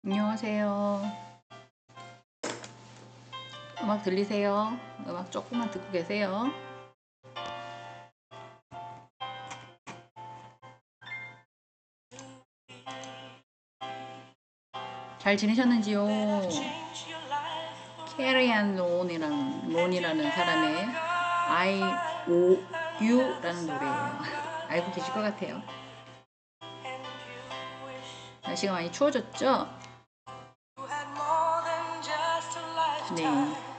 안녕하세요. 음악 들리세요? 음악 조금만 듣고 계세요. 잘 지내셨는지요? 캐리앤 론이라는 사람의 I O U라는 노래예요. 알고 계실 것 같아요. 날씨가 많이 추워졌죠? 네.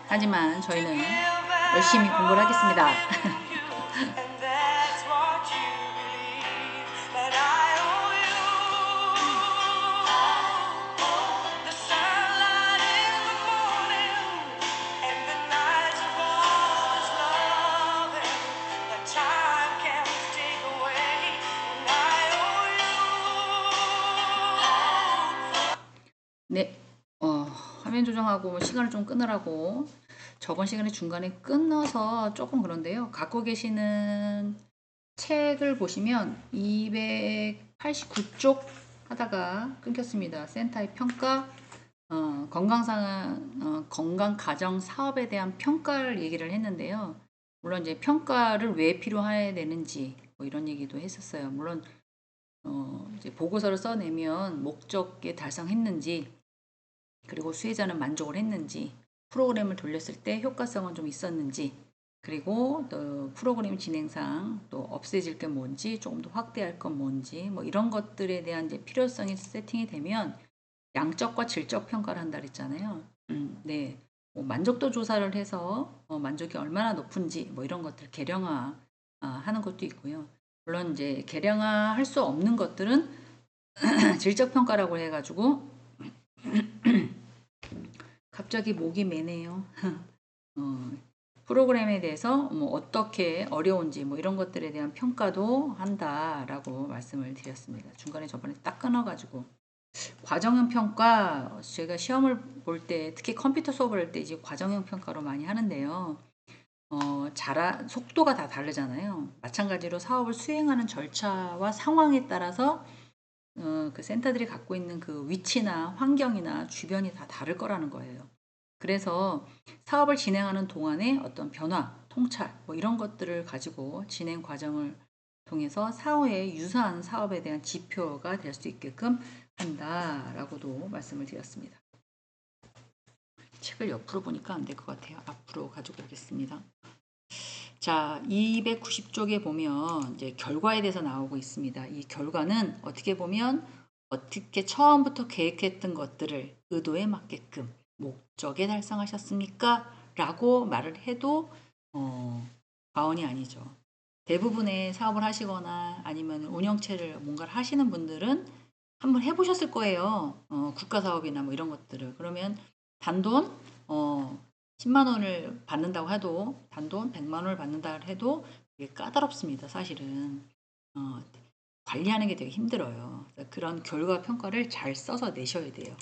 하지만 저희는 열심히 공부를 하겠습니다. 네, 화면 조정하고 시간을 좀 끊으라고 저번 시간에 중간에 끊어서 조금 그런데요. 갖고 계시는 책을 보시면 289쪽 하다가 끊겼습니다. 센터의 평가, 건강 가정 사업에 대한 평가를 얘기를 했는데요. 물론 이제 평가를 왜 필요해야 되는지 뭐 이런 얘기도 했었어요. 물론 이제 보고서를 써내면 목적에 달성했는지, 그리고 수혜자는 만족을 했는지, 프로그램을 돌렸을 때 효과성은 좀 있었는지, 그리고 또 프로그램 진행상 또 없애질 게 뭔지, 조금 더 확대할 건 뭔지, 뭐 이런 것들에 대한 이제 필요성이 세팅이 되면 양적과 질적 평가를 한다 그랬잖아요. 네. 뭐 만족도 조사를 해서 만족이 얼마나 높은지 뭐 이런 것들 계량화 하는 것도 있고요. 물론 이제 계량화 할 수 없는 것들은 질적 평가라고 해가지고 갑자기 목이 메네요. 어, 프로그램에 대해서 뭐 어떻게 어려운지 뭐 이런 것들에 대한 평가도 한다라고 말씀을 드렸습니다. 중간에 저번에 딱 끊어가지고 과정형 평가 제가 시험을 볼 때 특히 컴퓨터 수업을 할 때 이제 과정형 평가로 많이 하는데요. 속도가 다 다르잖아요. 마찬가지로 사업을 수행하는 절차와 상황에 따라서 그 센터들이 갖고 있는 그 위치나 환경이나 주변이 다 다를 거라는 거예요. 그래서 사업을 진행하는 동안에 어떤 변화, 통찰, 뭐 이런 것들을 가지고 진행 과정을 통해서 사후에 유사한 사업에 대한 지표가 될 수 있게끔 한다라고도 말씀을 드렸습니다. 책을 옆으로 보니까 안 될 것 같아요. 앞으로 가지고 오겠습니다. 자, 290쪽에 보면 이제 결과에 대해서 나오고 있습니다. 이 결과는 어떻게 보면 어떻게 처음부터 계획했던 것들을 의도에 맞게끔 목적에 달성하셨습니까? 라고 말을 해도 과언이 아니죠. 대부분의 사업을 하시거나 아니면 운영체를 뭔가를 하시는 분들은 한번 해보셨을 거예요. 국가 사업이나 뭐 이런 것들을. 그러면 단돈 10만 원을 받는다고 해도 단돈 100만 원을 받는다 해도 그게 까다롭습니다. 사실은 관리하는 게 되게 힘들어요. 그런 결과 평가를 잘 써서 내셔야 돼요.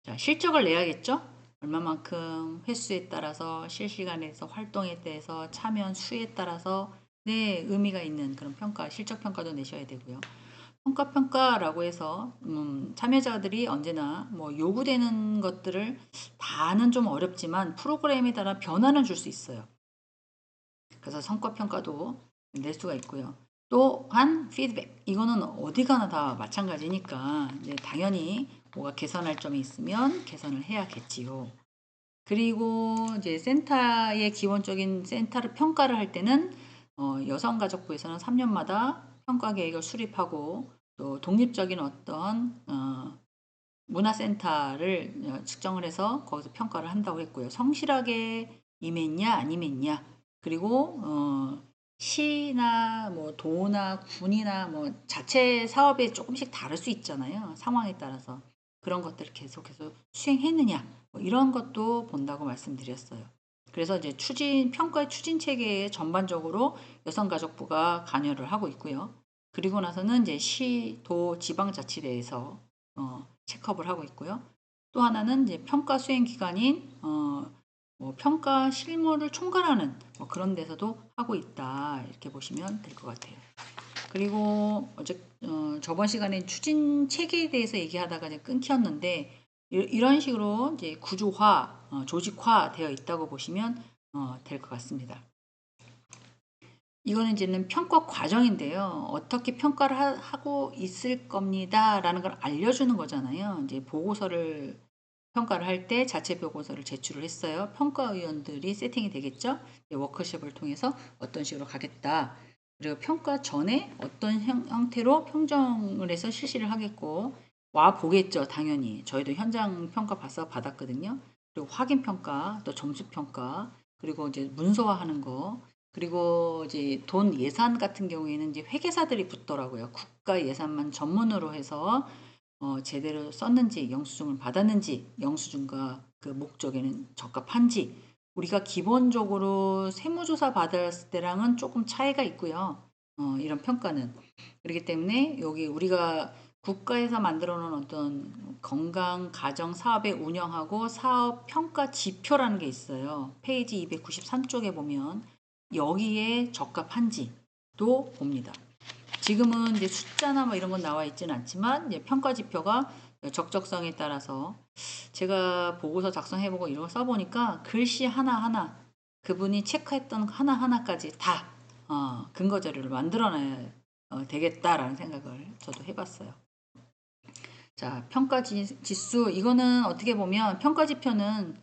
자, 실적을 내야겠죠? 얼마만큼 횟수에 따라서 실시간에서 활동에 대해서 참여 수에 따라서 네, 의미가 있는 그런 평가, 실적 평가도 내셔야 되고요. 평가라고 해서 참여자들이 언제나 뭐 요구되는 것들을 다는 좀 어렵지만 프로그램에 따라 변화는 줄 수 있어요. 그래서 성과평가도 낼 수가 있고요. 또한 피드백, 이거는 어디 가나 다 마찬가지니까 이제 당연히 뭐가 개선할 점이 있으면 개선을 해야겠지요. 그리고 이제 센터의 기본적인 센터를 평가를 할 때는 여성가족부에서는 3년마다 평가 계획을 수립하고 또 독립적인 어떤 문화센터를 측정을 해서 거기서 평가를 한다고 했고요. 성실하게 임했냐 안 임했냐, 그리고 시나 뭐 도나 군이나 뭐 자체 사업에 조금씩 다를 수 있잖아요. 상황에 따라서 그런 것들을 계속해서 수행했느냐 뭐 이런 것도 본다고 말씀드렸어요. 그래서 이제 평가의 추진 체계에 전반적으로 여성가족부가 관여를 하고 있고요. 그리고 나서는 이제 시, 도, 지방자치대에서 체크업을 하고 있고요. 또 하나는 이제 평가 수행 기관인 뭐 평가 실무를 총괄하는 뭐 그런 데서도 하고 있다, 이렇게 보시면 될 것 같아요. 그리고 저번 시간에 추진 체계에 대해서 얘기하다가 이제 끊겼는데 이런 식으로 이제 구조화, 조직화 되어 있다고 보시면 될 것 같습니다. 이거는 이제는 평가 과정인데요. 어떻게 평가를 하고 있을 겁니다. 라는 걸 알려주는 거잖아요. 이제 보고서를 평가를 할 때 자체 보고서를 제출을 했어요. 평가위원들이 세팅이 되겠죠. 워크숍을 통해서 어떤 식으로 가겠다. 그리고 평가 전에 어떤 형태로 평정을 해서 실시를 하겠고 와 보겠죠. 당연히 저희도 현장 평가 봐서 받았거든요. 그리고 확인 평가, 또 점수 평가, 그리고 이제 문서화하는 거, 그리고 이제 돈 예산 같은 경우에는 이제 회계사들이 붙더라고요. 국가 예산만 전문으로 해서 제대로 썼는지, 영수증을 받았는지, 영수증과 그 목적에는 적합한지, 우리가 기본적으로 세무조사 받았을 때랑은 조금 차이가 있고요. 이런 평가는. 그렇기 때문에 여기 우리가 국가에서 만들어 놓은 어떤 건강 가정 사업의 운영하고 사업 평가 지표라는 게 있어요. 페이지 293쪽에 보면 여기에 적합한지도 봅니다. 지금은 이제 숫자나 뭐 이런 건 나와 있지는 않지만 이제 평가 지표가 적적성에 따라서 제가 보고서 작성해보고 이런 거 써보니까 글씨 하나하나 그분이 체크했던 하나하나까지 다 근거 자료를 만들어놔야 되겠다라는 생각을 저도 해봤어요. 자, 평가 지수 이거는 어떻게 보면 평가 지표는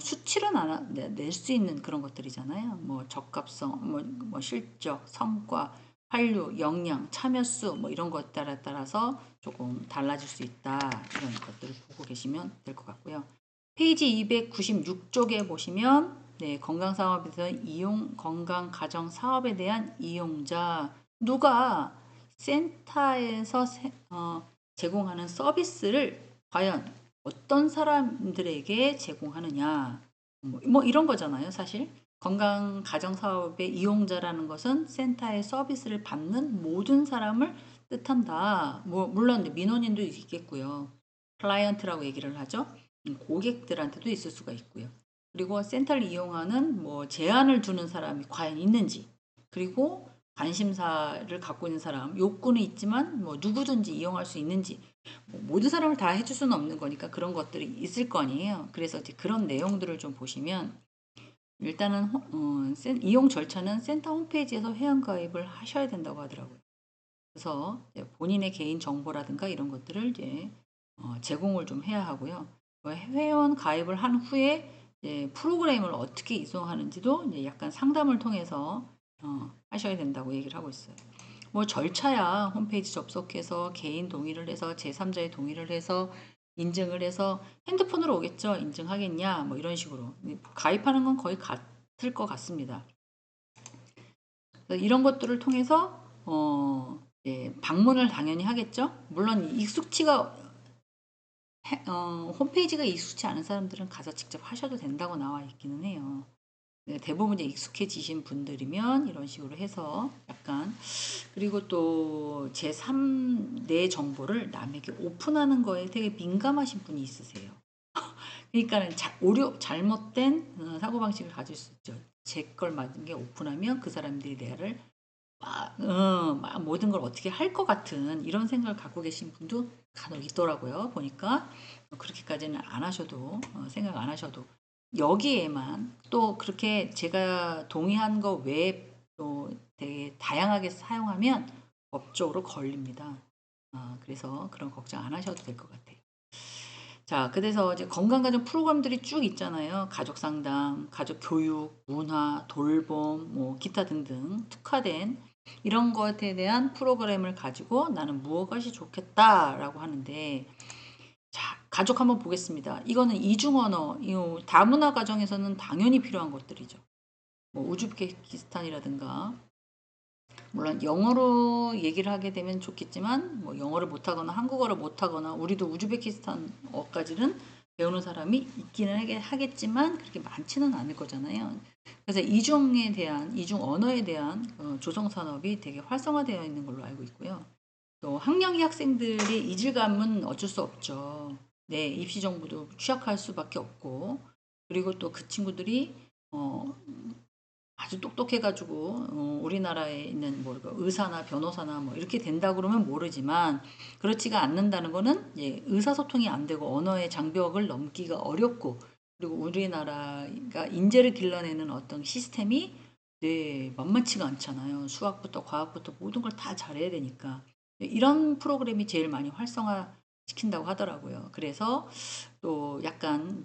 수치로 낼 수 있는 그런 것들이잖아요. 뭐 적합성, 뭐 실적, 성과, 환류, 역량, 참여수 뭐 이런 것들에 따라서 조금 달라질 수 있다. 이런 것들을 보고 계시면 될 것 같고요. 페이지 296쪽에 보시면 네, 건강사업에서 건강가정사업에 대한 이용자 누가 센터에서 제공하는 서비스를 과연 어떤 사람들에게 제공하느냐 뭐 이런 거잖아요. 사실 건강가정사업의 이용자라는 것은 센터의 서비스를 받는 모든 사람을 뜻한다. 뭐 물론 민원인도 있겠고요. 클라이언트라고 얘기를 하죠. 고객들한테도 있을 수가 있고요. 그리고 센터를 이용하는 뭐 제한을 두는 사람이 과연 있는지, 그리고 관심사를 갖고 있는 사람, 욕구는 있지만 뭐 누구든지 이용할 수 있는지, 뭐 모든 사람을 다 해줄 수는 없는 거니까 그런 것들이 있을 거 아니에요. 그래서 이제 그런 내용들을 좀 보시면 일단은 이용 절차는 센터 홈페이지에서 회원가입을 하셔야 된다고 하더라고요. 그래서 본인의 개인 정보라든가 이런 것들을 이제 제공을 좀 해야 하고요. 회원 가입을 한 후에 프로그램을 어떻게 이송하는지도 이제 약간 상담을 통해서 하셔야 된다고 얘기를 하고 있어요. 뭐 절차야 홈페이지 접속해서 개인 동의를 해서 제3자의 동의를 해서 인증을 해서 핸드폰으로 오겠죠. 인증하겠냐 뭐 이런 식으로 가입하는 건 거의 같을 것 같습니다. 이런 것들을 통해서 방문을 당연히 하겠죠. 물론 익숙치가 홈페이지가 익숙치 않은 사람들은 가서 직접 하셔도 된다고 나와 있기는 해요. 대부분 이제 익숙해지신 분들이면 이런 식으로 해서 약간 그리고 또 제3 내 정보를 남에게 오픈하는 거에 되게 민감하신 분이 있으세요. 그러니까는 잘못된 사고방식을 가질 수 있죠. 제 걸 맞은 게 오픈하면 그 사람들이 내를 막 모든 걸 어떻게 할 것 같은 이런 생각을 갖고 계신 분도 간혹 있더라고요. 보니까 그렇게까지는 안 하셔도 생각 안 하셔도 여기에만 또 그렇게 제가 동의한 거 외에 또 되게 다양하게 사용하면 법적으로 걸립니다. 그래서 그런 걱정 안 하셔도 될 것 같아요. 자, 그래서 이제 건강가정 프로그램들이 쭉 있잖아요. 가족 상담, 가족 교육, 문화, 돌봄, 뭐 기타 등등 특화된 이런 것에 대한 프로그램을 가지고 나는 무엇이 좋겠다라고 하는데, 자, 가족 한번 보겠습니다. 이거는 이중 언어, 이 다문화 가정에서는 당연히 필요한 것들이죠. 뭐 우즈베키스탄이라든가 물론 영어로 얘기를 하게 되면 좋겠지만 뭐 영어를 못하거나 한국어를 못하거나 우리도 우즈베키스탄어까지는 배우는 사람이 있기는 하겠지만 그렇게 많지는 않을 거잖아요. 그래서 이중 언어에 대한 조성 산업이 되게 활성화되어 있는 걸로 알고 있고요. 또 학령기 학생들의 이질감은 어쩔 수 없죠. 네, 입시 정보도 취약할 수밖에 없고 그리고 또 그 친구들이 아주 똑똑해가지고 우리나라에 있는 뭐 의사나 변호사나 뭐 이렇게 된다 그러면 모르지만 그렇지가 않는다는 거는 예, 의사소통이 안 되고 언어의 장벽을 넘기가 어렵고 그리고 우리나라가 인재를 길러내는 어떤 시스템이 네, 만만치가 않잖아요. 수학부터 과학부터 모든 걸 다 잘해야 되니까 이런 프로그램이 제일 많이 활성화 시킨다고 하더라고요. 그래서 또 약간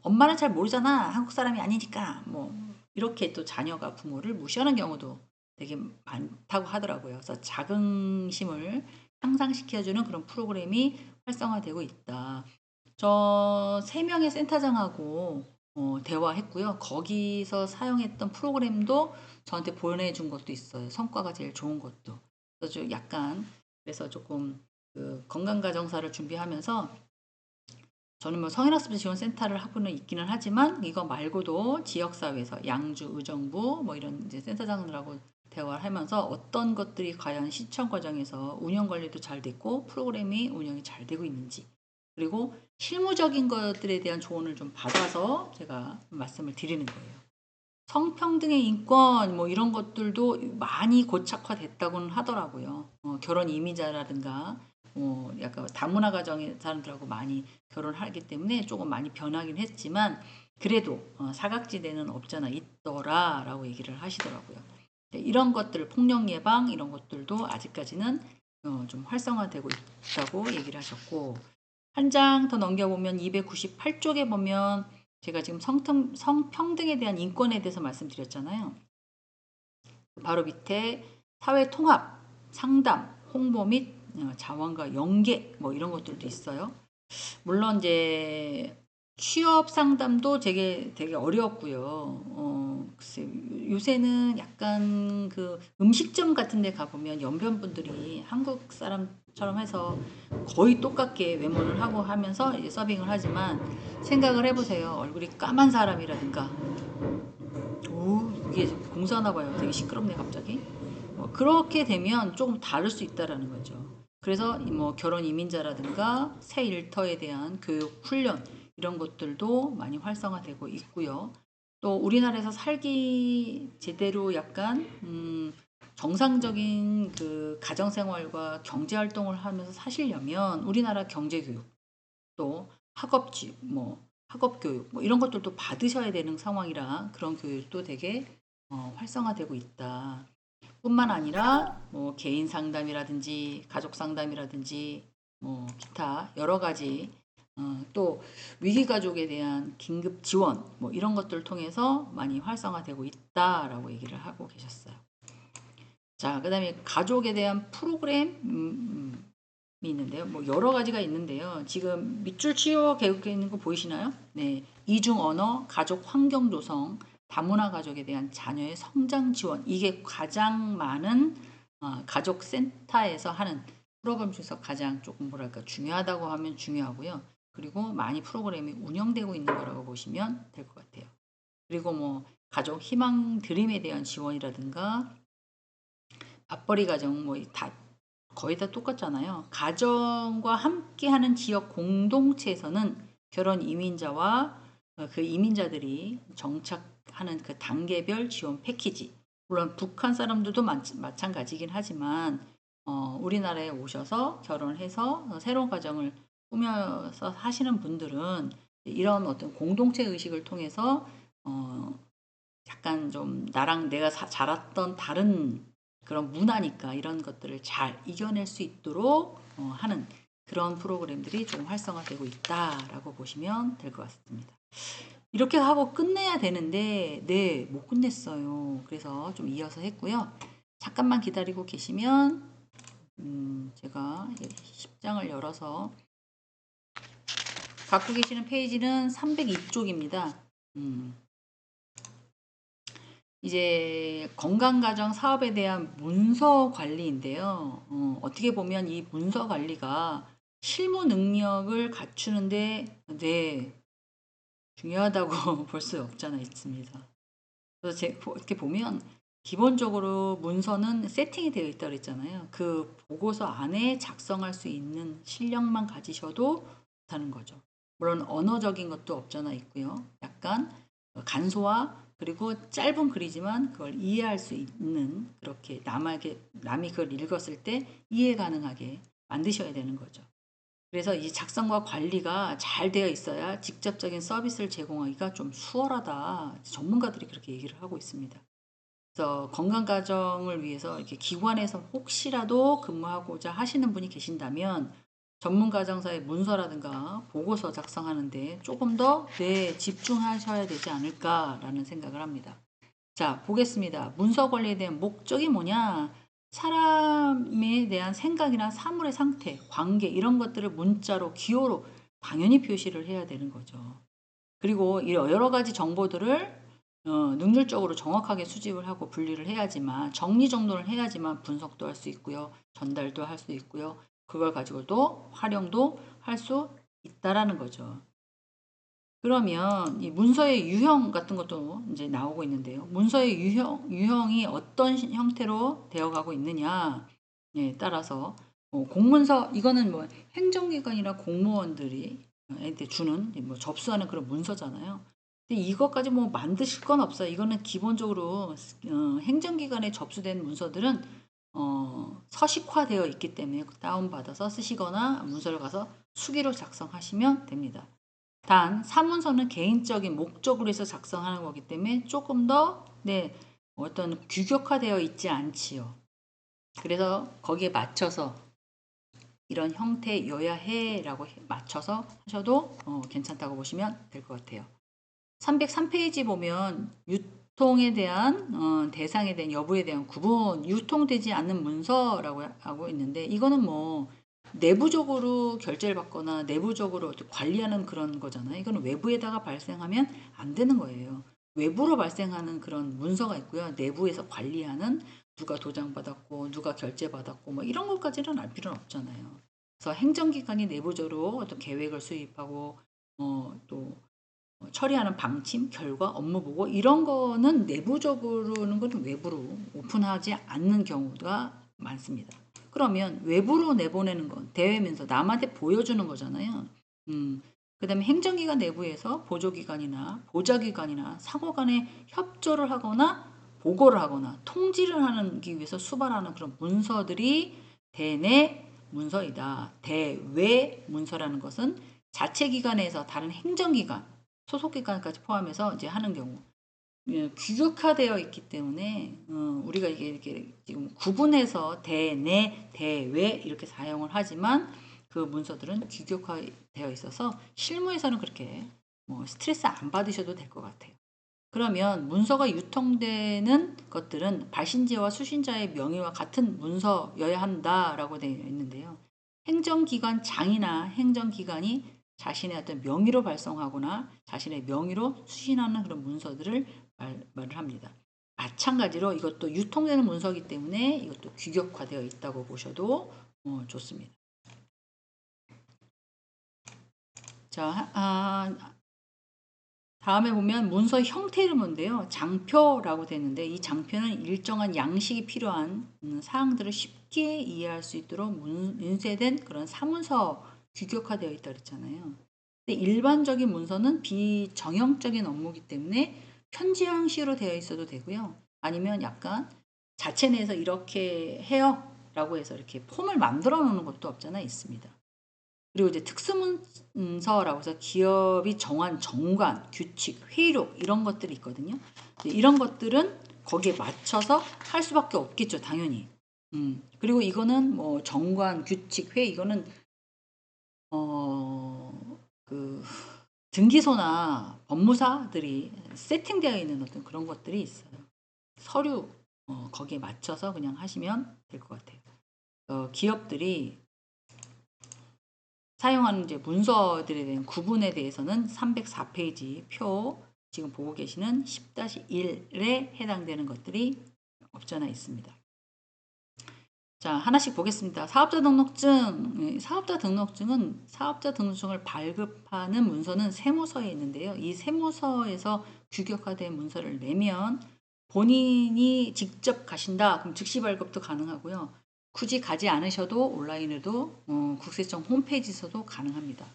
엄마는 잘 모르잖아. 한국 사람이 아니니까 뭐 이렇게 또 자녀가 부모를 무시하는 경우도 되게 많다고 하더라고요. 그래서 자긍심을 향상시켜주는 그런 프로그램이 활성화되고 있다. 저 3명의 센터장하고 대화했고요. 거기서 사용했던 프로그램도 저한테 보내준 것도 있어요. 성과가 제일 좋은 것도. 그래서 좀 약간 그래서 조금 그 건강가정사를 준비하면서 저는 뭐 성인학습 지원센터를 하고는 있기는 하지만 이거 말고도 지역사회에서 양주, 의정부 뭐 이런 이제 센터장들하고 대화를 하면서 어떤 것들이 과연 시청 과정에서 운영 관리도 잘 됐고 프로그램이 운영이 잘 되고 있는지 그리고 실무적인 것들에 대한 조언을 좀 받아서 제가 말씀을 드리는 거예요. 성평등의 인권 뭐 이런 것들도 많이 고착화됐다고는 하더라고요. 결혼 이민자라든가 약간 다문화 가정의 사람들하고 많이 결혼하기 때문에 조금 많이 변하긴 했지만 그래도 사각지대는 없잖아 있더라라고 얘기를 하시더라고요. 이런 것들 폭력 예방 이런 것들도 아직까지는 좀 활성화되고 있다고 얘기를 하셨고 한 장 더 넘겨보면 298쪽에 보면 제가 지금 성평등에 대한 인권에 대해서 말씀드렸잖아요. 바로 밑에 사회 통합, 상담, 홍보 및 자원과 연계 뭐 이런 것들도 있어요. 물론 이제 취업 상담도 되게 어려웠고요. 글쎄 요새는 약간 그 음식점 같은 데 가보면 연변분들이 한국 사람처럼 해서 거의 똑같게 외모를 하고 하면서 이제 서빙을 하지만 생각을 해보세요. 얼굴이 까만 사람이라든가 오 이게 공사하나 봐요. 되게 시끄럽네 갑자기. 그렇게 되면 조금 다를 수 있다라는 거죠. 그래서 뭐 결혼 이민자라든가 새 일터에 대한 교육 훈련 이런 것들도 많이 활성화되고 있고요. 또 우리나라에서 살기 제대로 약간 정상적인 그 가정생활과 경제활동을 하면서 사시려면 우리나라 경제교육 또 학업교육 뭐 이런 것들도 받으셔야 되는 상황이라 그런 교육도 되게 활성화되고 있다. 뿐만 아니라 뭐 개인 상담이라든지 가족 상담이라든지 뭐 기타 여러 가지 또 위기 가족에 대한 긴급 지원 뭐 이런 것들을 통해서 많이 활성화되고 있다라고 얘기를 하고 계셨어요. 자, 그다음에 가족에 대한 프로그램 있는데요. 뭐 여러 가지가 있는데요. 지금 밑줄 치워 개국해 있는 거 보이시나요? 네. 이중 언어, 가족 환경 조성, 다문화 가족에 대한 자녀의 성장 지원. 이게 가장 많은 가족 센터에서 하는 프로그램 중에서 가장 조금 뭐랄까 중요하다고 하면 중요하고요. 그리고 많이 프로그램이 운영되고 있는 거라고 보시면 될 것 같아요. 그리고 뭐 가족 희망 드림에 대한 지원이라든가 맞벌이 가정 뭐 다 거의 다 똑같잖아요. 가정과 함께하는 지역 공동체에서는 결혼 이민자와 그 이민자들이 정착하는 그 단계별 지원 패키지. 물론 북한 사람들도 마찬가지긴 하지만 우리나라에 오셔서 결혼해서 새로운 가정을 꾸며서 하시는 분들은 이런 어떤 공동체 의식을 통해서 약간 좀 나랑 내가 자랐던 다른 그런 문화니까 이런 것들을 잘 이겨낼 수 있도록 하는 그런 프로그램들이 좀 활성화되고 있다라고 보시면 될 것 같습니다. 이렇게 하고 끝내야 되는데 네, 못 끝냈어요. 그래서 좀 이어서 했고요. 잠깐만 기다리고 계시면 제가 10장을 열어서 갖고 계시는 페이지는 302쪽입니다. 이제 건강가정 사업에 대한 문서 관리인데요. 어떻게 보면 이 문서 관리가 실무 능력을 갖추는데 네, 중요하다고 볼 수 없잖아 있습니다. 그래서 이렇게 보면 기본적으로 문서는 세팅이 되어 있다고 그랬잖아요. 그 보고서 안에 작성할 수 있는 실력만 가지셔도 좋다는 거죠. 물론 언어적인 것도 없잖아 있고요. 약간 간소화 그리고 짧은 글이지만 그걸 이해할 수 있는 그렇게 남이 그걸 읽었을 때 이해 가능하게 만드셔야 되는 거죠. 그래서 이 작성과 관리가 잘 되어 있어야 직접적인 서비스를 제공하기가 좀 수월하다. 전문가들이 그렇게 얘기를 하고 있습니다. 그래서 건강가정을 위해서 이렇게 기관에서 혹시라도 근무하고자 하시는 분이 계신다면 전문가정사의 문서라든가 보고서 작성하는데 조금 더 집중하셔야 되지 않을까라는 생각을 합니다. 자, 보겠습니다. 문서 관리에 대한 목적이 뭐냐? 사람에 대한 생각이나 사물의 상태, 관계 이런 것들을 문자로, 기호로 당연히 표시를 해야 되는 거죠. 그리고 이 여러 가지 정보들을 능률적으로 정확하게 수집을 하고 분리를 해야지만 정리정돈을 해야지만 분석도 할 수 있고요. 전달도 할 수 있고요. 그걸 가지고도 활용도 할 수 있다라는 거죠. 그러면 이 문서의 유형 같은 것도 이제 나오고 있는데요. 문서의 유형이 어떤 형태로 되어가고 있느냐에 따라서 공문서 이거는 뭐 행정기관이나 공무원들이 애한테 주는 뭐 접수하는 그런 문서잖아요. 근데 이것까지 뭐 만드실 건 없어요. 이거는 기본적으로 행정기관에 접수된 문서들은 서식화되어 있기 때문에 다운받아서 쓰시거나 문서를 가서 수기로 작성하시면 됩니다. 단 사문서는 개인적인 목적으로 해서 작성하는 거기 때문에 조금 더 어떤 규격화되어 있지 않지요. 그래서 거기에 맞춰서 이런 형태여야 해라고 맞춰서 하셔도 괜찮다고 보시면 될 것 같아요. 303페이지 보면 유통에 대한 대상에 대한 여부에 대한 구분, 유통되지 않는 문서라고 하고 있는데 이거는 뭐 내부적으로 결제를 받거나 내부적으로 관리하는 그런 거잖아요. 이거는 외부에다가 발생하면 안 되는 거예요. 외부로 발생하는 그런 문서가 있고요. 내부에서 관리하는 누가 도장받았고 누가 결제받았고 뭐 이런 것까지는 알 필요는 없잖아요. 그래서 행정기관이 내부적으로 어떤 계획을 수립하고 또 처리하는 방침, 결과, 업무 보고 이런 거는 내부적으로는 건 외부로 오픈하지 않는 경우가 많습니다. 그러면 외부로 내보내는 건 대외면서 남한테 보여주는 거잖아요. 그 다음에 행정기관 내부에서 보조기관이나 보좌기관이나 상호간에 협조를 하거나 보고를 하거나 통지를 하기 위해서 수반하는 그런 문서들이 대내 문서이다. 대외 문서라는 것은 자체 기관에서 다른 행정기관, 소속기관까지 포함해서 이제 하는 경우 규격화되어 있기 때문에 우리가 이게 이렇게 지금 구분해서 대내, 대외 이렇게 사용을 하지만 그 문서들은 규격화되어 있어서 실무에서는 그렇게 뭐 스트레스 안 받으셔도 될 것 같아요. 그러면 문서가 유통되는 것들은 발신지와 수신자의 명의와 같은 문서여야 한다라고 되어 있는데요. 행정기관장이나 행정기관이 자신의 어떤 명의로 발송하거나 자신의 명의로 수신하는 그런 문서들을 말을 합니다. 마찬가지로 이것도 유통되는 문서이기 때문에 이것도 규격화되어 있다고 보셔도 좋습니다. 자, 다음에 보면 문서 형태 이름인데요. 장표라고 되는데 이 장표는 일정한 양식이 필요한 사항들을 쉽게 이해할 수 있도록 인쇄된 그런 사문서 규격화되어 있다 그랬잖아요. 근데 일반적인 문서는 비정형적인 업무이기 때문에 편지 형식으로 되어 있어도 되고요. 아니면 약간 자체 내에서 이렇게 해요 라고 해서 이렇게 폼을 만들어 놓는 것도 없잖아 있습니다. 그리고 이제 특수문서라고 해서 기업이 정한 정관, 규칙, 회의록 이런 것들이 있거든요. 이런 것들은 거기에 맞춰서 할 수밖에 없겠죠, 당연히. 그리고 이거는 뭐 정관, 규칙, 회의 이거는 그 등기소나 법무사들이 세팅되어 있는 어떤 그런 것들이 있어요. 서류 거기에 맞춰서 그냥 하시면 될 것 같아요. 기업들이 사용하는 이제 문서들에 대한 구분에 대해서는 304페이지 표 지금 보고 계시는 10-1에 해당되는 것들이 없잖아 있습니다. 자, 하나씩 보겠습니다. 사업자 등록증. 사업자 등록증은 사업자 등록증을 발급하는 문서는 세무서에 있는데요. 이 세무서에서 규격화된 문서를 내면 본인이 직접 가신다. 그럼 즉시 발급도 가능하고요. 굳이 가지 않으셔도 온라인으로도 국세청 홈페이지에서도 가능합니다.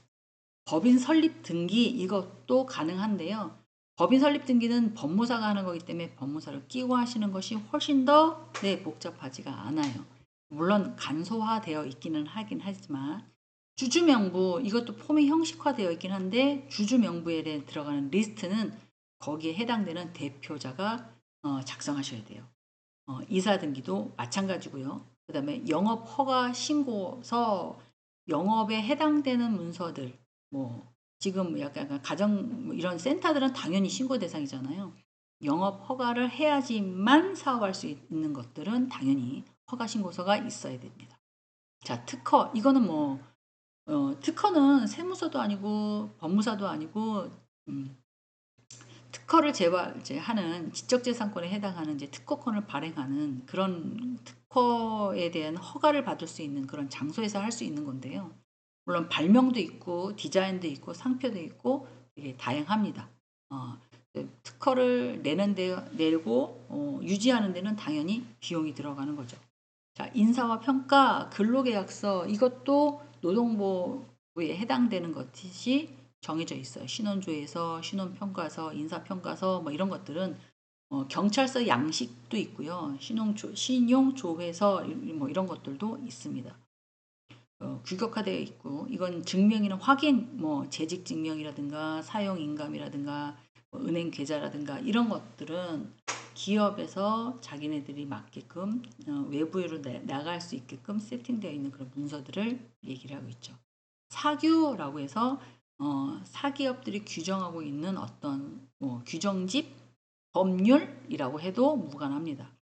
법인 설립 등기 이것도 가능한데요. 법인 설립 등기는 법무사가 하는 거기 때문에 법무사를 끼고 하시는 것이 훨씬 더 복잡하지가 않아요. 물론 간소화되어 있기는 하긴 하지만 주주명부 이것도 폼이 형식화되어 있긴 한데 주주명부에 들어가는 리스트는 거기에 해당되는 대표자가 작성하셔야 돼요. 이사등기도 마찬가지고요. 그 다음에 영업허가 신고서 영업에 해당되는 문서들 뭐 지금 약간 가정 뭐 이런 센터들은 당연히 신고 대상이잖아요. 영업 허가를 해야지만 사업할 수 있는 것들은 당연히 허가 신고서가 있어야 됩니다. 자, 특허 이거는 뭐 특허는 세무서도 아니고 법무사도 아니고 특허를 제하는 지적재산권에 해당하는 이제 특허권을 발행하는 그런 특허에 대한 허가를 받을 수 있는 그런 장소에서 할 수 있는 건데요. 물론 발명도 있고 디자인도 있고 상표도 있고 되게 다양합니다. 특허를 내고 유지하는 데는 당연히 비용이 들어가는 거죠. 자, 인사와 평가, 근로계약서 이것도 노동부에 해당되는 것이 정해져 있어요. 신원조에서, 신원평가서, 인사평가서 뭐 이런 것들은 경찰서 양식도 있고요. 신용조회서 뭐 이런 것들도 있습니다. 규격화되어 있고 이건 증명이나 확인 뭐 재직 증명이라든가 사용 인감이라든가 뭐 은행 계좌라든가 이런 것들은 기업에서 자기네들이 맞게끔 외부로 나갈 수 있게끔 세팅되어 있는 그런 문서들을 얘기를 하고 있죠. 사규라고 해서 사기업들이 규정하고 있는 어떤 규정집 법률이라고 해도 무관합니다.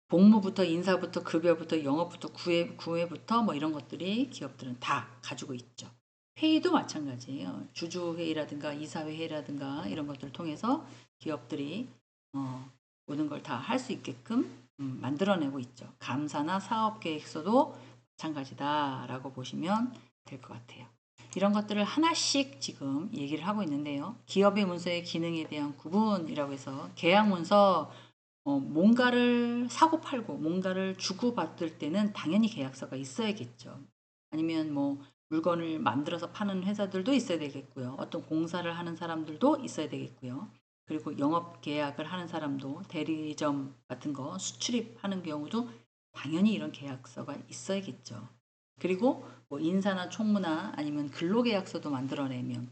복무부터 인사부터 급여부터 영업부터 구회부터 뭐 이런 것들이 기업들은 다 가지고 있죠. 회의도 마찬가지예요. 주주회의라든가 이사회라든가 이런 것들을 통해서 기업들이 모든 걸 다 할 수 있게끔 만들어내고 있죠. 감사나 사업계획서도 마찬가지다라고 보시면 될 것 같아요. 이런 것들을 하나씩 지금 얘기를 하고 있는데요. 기업의 문서의 기능에 대한 구분이라고 해서 계약문서 뭔가를 사고 팔고 뭔가를 주고받을 때는 당연히 계약서가 있어야겠죠. 아니면 뭐 물건을 만들어서 파는 회사들도 있어야 되겠고요. 어떤 공사를 하는 사람들도 있어야 되겠고요. 그리고 영업 계약을 하는 사람도 대리점 같은 거 수출입하는 경우도 당연히 이런 계약서가 있어야겠죠. 그리고 뭐 인사나 총무나 아니면 근로계약서도 만들어내면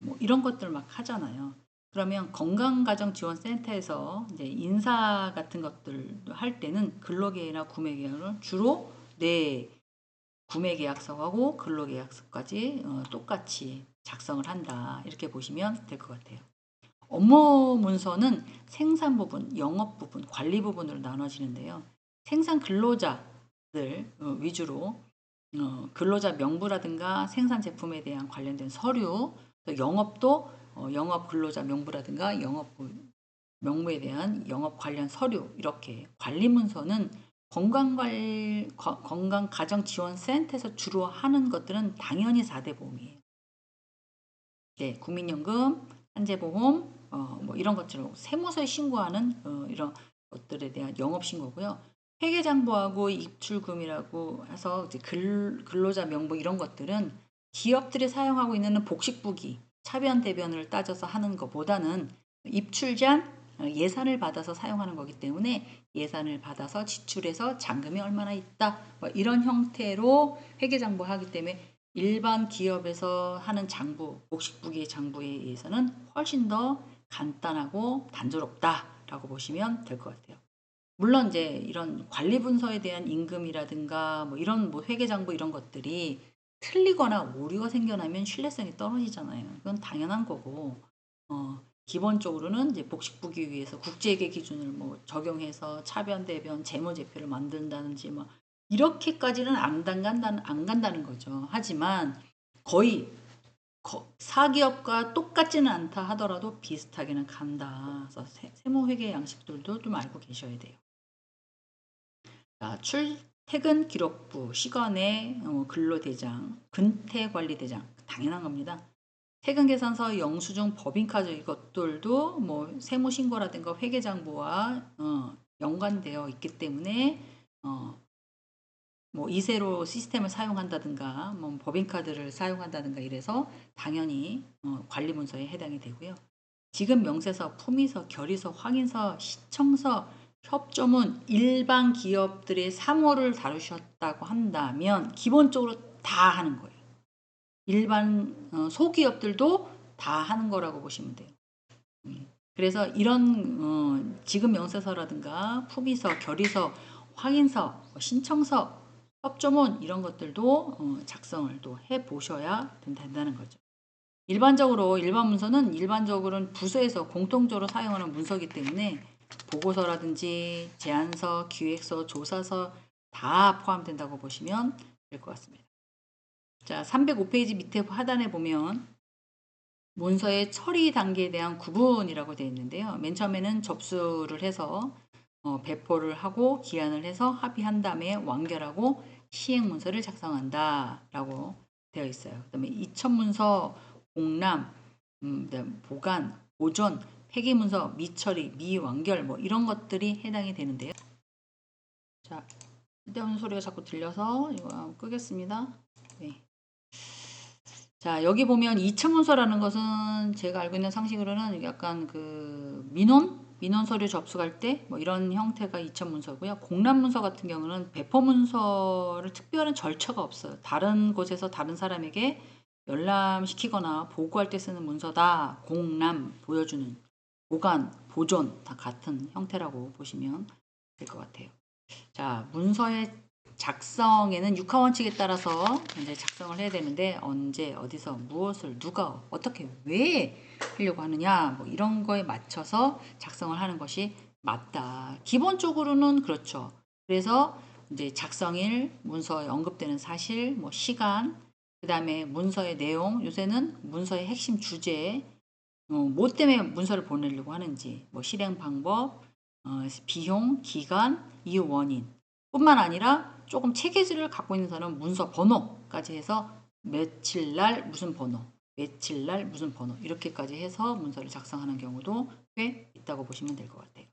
뭐 이런 것들 막 하잖아요. 그러면 건강가정지원센터에서 이제 인사 같은 것들 할 때는 근로계획이나 구매계약을 주로 구매계약서하고 근로계약서까지 똑같이 작성을 한다. 이렇게 보시면 될 것 같아요. 업무 문서는 생산 부분, 영업 부분, 관리 부분으로 나눠지는데요. 생산 근로자들 위주로 근로자 명부라든가 생산 제품에 대한 관련된 서류, 또 영업도 영업 근로자 명부라든가 영업 명부에 대한 영업 관련 서류 이렇게 관리 문서는 건강가정지원센터에서 주로 하는 것들은 당연히 4대 보험이에요. 네, 국민연금, 한재보험, 뭐 이런 것처럼 세무서에 신고하는 이런 것들에 대한 영업신고고요. 회계장부하고 입출금이라고 해서 이제 근로자 명부 이런 것들은 기업들이 사용하고 있는 복식부기, 차변 대변을 따져서 하는 것보다는 입출잔 예산을 받아서 사용하는 거기 때문에 예산을 받아서 지출해서 잔금이 얼마나 있다 뭐 이런 형태로 회계장부하기 때문에 일반 기업에서 하는 장부, 복식부기의 장부에 의해서는 훨씬 더 간단하고 단조롭다라고 보시면 될 것 같아요. 물론 이제 이런 관리 문서에 대한 임금이라든가 뭐 이런 뭐 회계장부 이런 것들이 틀리거나 오류가 생겨나면 신뢰성이 떨어지잖아요. 이건 당연한 거고 기본적으로는 이제 복식부기 위해서 국제회계 기준을 뭐 적용해서 차변 대변 재무제표를 만든다든지 뭐 이렇게까지는 안 간다는 거죠. 하지만 거의 사기업과 똑같지는 않다 하더라도 비슷하게는 간다. 그래서 세무회계 양식들도 좀 알고 계셔야 돼요. 자, 출퇴근 기록부, 시간의 근로대장, 근태관리대장 당연한 겁니다. 퇴근계산서, 영수증, 법인카드 이것들도 뭐 세무신고라든가 회계장부와 연관되어 있기 때문에 뭐 이세로 시스템을 사용한다든가 뭐 법인카드를 사용한다든가 이래서 당연히 관리문서에 해당이 되고요. 지금 명세서, 품위서, 결의서, 확인서, 시청서, 협조문, 일반 기업들의 상호를 다루셨다고 한다면 기본적으로 다 하는 거예요. 일반 소기업들도 다 하는 거라고 보시면 돼요. 그래서 이런 지급 명세서라든가 품위서, 결의서, 확인서, 신청서, 협조문 이런 것들도 작성을 또 해보셔야 된다는 거죠. 일반적으로 일반 문서는 일반적으로는 부서에서 공통적으로 사용하는 문서이기 때문에 보고서라든지 제안서, 기획서, 조사서 다 포함된다고 보시면 될 것 같습니다. 자, 305페이지 밑에 하단에 보면 문서의 처리 단계에 대한 구분이라고 되어 있는데요. 맨 처음에는 접수를 해서 배포를 하고 기한을 해서 합의한 다음에 완결하고 시행 문서를 작성한다 라고 되어 있어요. 그 다음에 이첩문서, 공람, 보관, 보존, 폐기문서, 미처리, 미완결 뭐 이런 것들이 해당이 되는데요. 자, 쓸데없는 소리가 자꾸 들려서 이거 끄겠습니다. 네. 자, 여기 보면 이첩문서라는 것은 제가 알고 있는 상식으로는 약간 그 민원 서류 접수할 때 뭐 이런 형태가 이첩문서고요. 공람문서 같은 경우는 배포문서를 특별한 절차가 없어요. 다른 곳에서 다른 사람에게 열람시키거나 보고할 때 쓰는 문서다. 공람, 보여주는, 보관, 보존 다 같은 형태라고 보시면 될 것 같아요. 자, 문서의 작성에는 육하원칙에 따라서 이제 작성을 해야 되는데 언제, 어디서, 무엇을, 누가, 어떻게, 왜 하려고 하느냐 뭐 이런 거에 맞춰서 작성을 하는 것이 맞다. 기본적으로는 그렇죠. 그래서 이제 작성일, 문서에 언급되는 사실, 뭐 시간, 그 다음에 문서의 내용, 요새는 문서의 핵심 주제, 뭐 때문에 문서를 보내려고 하는지, 뭐 실행 방법, 비용, 기간, 이유, 원인 뿐만 아니라 조금 체계지를 갖고 있는 사람은 문서 번호까지 해서 며칠 날 무슨 번호, 며칠 날 무슨 번호 이렇게까지 해서 문서를 작성하는 경우도 꽤 있다고 보시면 될 것 같아요.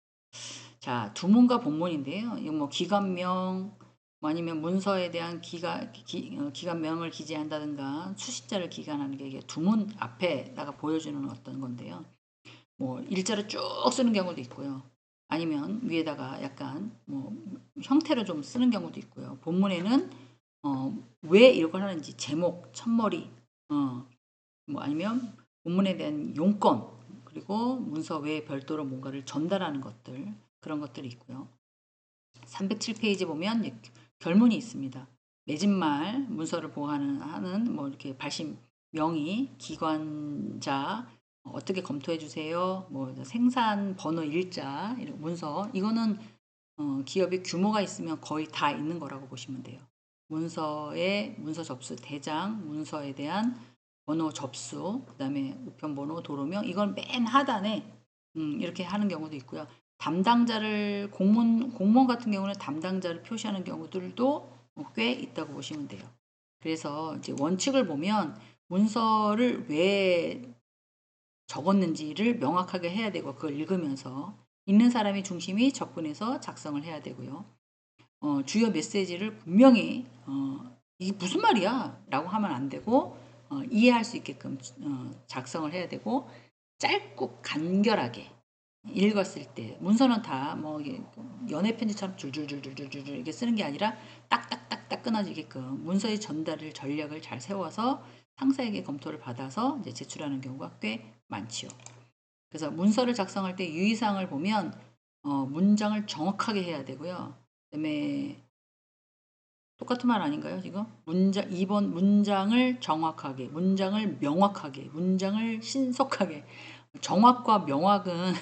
자, 두문과 본문인데요. 이거 뭐 기관명, 뭐 아니면 문서에 대한 기관명을 기재한다든가 수식자를 기간하는 게 이게 두문 앞에다가 보여주는 어떤 건데요. 뭐 일자로 쭉 쓰는 경우도 있고요. 아니면 위에다가 약간 뭐 형태로 좀 쓰는 경우도 있고요. 본문에는 왜 이걸 하는지 제목, 첫머리, 뭐 아니면 본문에 대한 용건 그리고 문서 외에 별도로 뭔가를 전달하는 것들 그런 것들이 있고요. 307페이지 보면 결문이 있습니다. 맺은말 문서를 보호하는 뭐 이렇게 발신 명의, 기관자 어떻게 검토해 주세요. 뭐 생산 번호 일자 이런 문서 이거는 기업의 규모가 있으면 거의 다 있는 거라고 보시면 돼요. 문서의 문서 접수 대장, 문서에 대한 번호 접수, 그다음에 우편 번호, 도로명 이건 맨 하단에 이렇게 하는 경우도 있고요. 담당자를 공무원 같은 경우는 담당자를 표시하는 경우들도 꽤 있다고 보시면 돼요. 그래서 이제 원칙을 보면 문서를 왜 적었는지를 명확하게 해야 되고 그걸 읽으면서 읽는 사람이 중심이 접근해서 작성을 해야 되고요. 주요 메시지를 분명히 이게 무슨 말이야? 라고 하면 안 되고 이해할 수 있게끔 작성을 해야 되고 짧고 간결하게 읽었을 때 문서는 다 뭐 연애 편지처럼 줄줄줄줄줄줄 이렇게 쓰는 게 아니라 딱딱딱딱 끊어지게끔 문서의 전달을 전략을 잘 세워서 상사에게 검토를 받아서 이제 제출하는 경우가 꽤 많지요. 그래서 문서를 작성할 때 유의사항을 보면 문장을 정확하게 해야 되고요. 그다음에 똑같은 말 아닌가요, 지금? 2번 문장을 정확하게, 문장을 명확하게, 문장을 신속하게. 정확과 명확은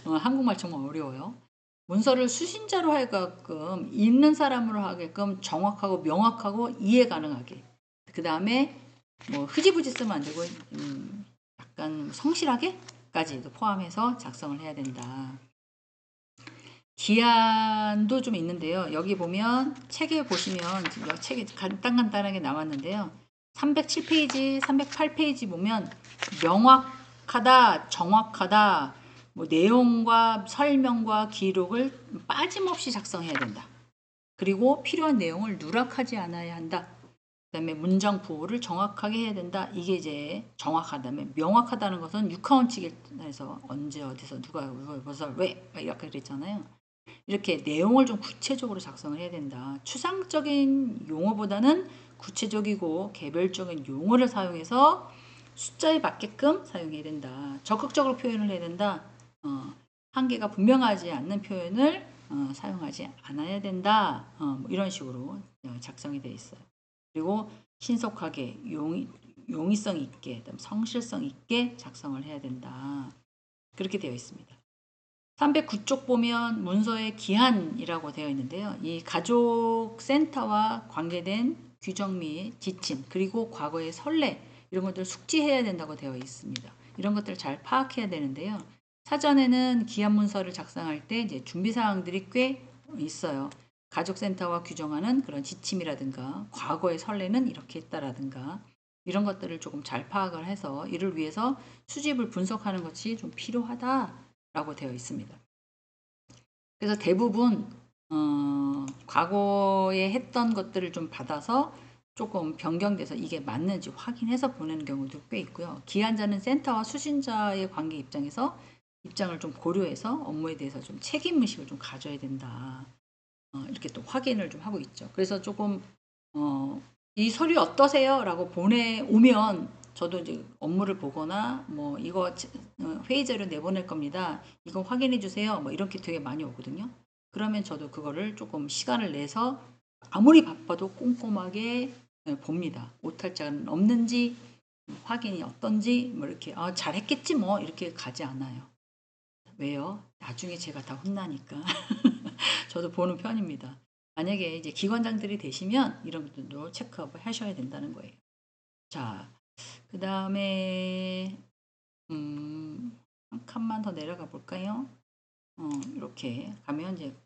한국말 정말 어려워요. 문서를 수신자로 하게끔 읽는 사람으로 하게끔 정확하고 명확하고 이해 가능하게. 그 다음에 뭐 흐지부지 쓰면 안 되고 약간 성실하게까지도 포함해서 작성을 해야 된다. 기한도 좀 있는데요. 여기 보면 책에 보시면 책에 간단하게 나왔는데요. 307페이지, 308페이지 보면 명확하다, 정확하다, 뭐 내용과 설명과 기록을 빠짐없이 작성해야 된다. 그리고 필요한 내용을 누락하지 않아야 한다. 그다음에 문장 부호를 정확하게 해야 된다. 이게 이제 정확하다면, 명확하다는 것은 육하원 측에서 언제 어디서 누가 무엇을 왜 이렇게 그랬잖아요. 이렇게 내용을 좀 구체적으로 작성을 해야 된다. 추상적인 용어보다는 구체적이고 개별적인 용어를 사용해서 숫자에 맞게끔 사용해야 된다. 적극적으로 표현을 해야 된다. 한계가 분명하지 않는 표현을 사용하지 않아야 된다. 뭐 이런 식으로 작성이 되어 있어요. 그리고 신속하게 용의성 있게, 성실성 있게 작성을 해야 된다. 그렇게 되어 있습니다. 309쪽 보면 문서의 기한이라고 되어 있는데요. 이 가족센터와 관계된 규정 및 지침, 그리고 과거의 선례, 이런 것들을 숙지해야 된다고 되어 있습니다. 이런 것들을 잘 파악해야 되는데요. 사전에는 기한 문서를 작성할 때 이제 준비 사항들이 꽤 있어요. 가족센터와 규정하는 그런 지침이라든가, 과거의 선례는 이렇게 했다라든가, 이런 것들을 조금 잘 파악을 해서 이를 위해서 수집을 분석하는 것이 좀 필요하다라고 되어 있습니다. 그래서 대부분 과거에 했던 것들을 좀 받아서 조금 변경돼서 이게 맞는지 확인해서 보내는 경우도 꽤 있고요. 기한자는 센터와 수신자의 관계 입장에서 입장을 좀 고려해서 업무에 대해서 좀 책임의식을 좀 가져야 된다. 이렇게 또 확인을 좀 하고 있죠. 그래서 조금 이 서류 어떠세요? 라고 보내오면 저도 이제 업무를 보거나 뭐 이거 회의 자료 내보낼 겁니다. 이거 확인해 주세요. 뭐 이렇게 되게 많이 오거든요. 그러면 저도 그거를 조금 시간을 내서 아무리 바빠도 꼼꼼하게 봅니다. 오탈자는 없는지 확인이 어떤지 뭐 이렇게 잘했겠지 뭐 이렇게 가지 않아요. 왜요? 나중에 제가 다 혼나니까. 저도 보는 편입니다. 만약에 이제 기관장들이 되시면 이런 것들도 체크업을 하셔야 된다는 거예요. 자, 그 다음에 한 칸만 더 내려가 볼까요? 이렇게 가면 이제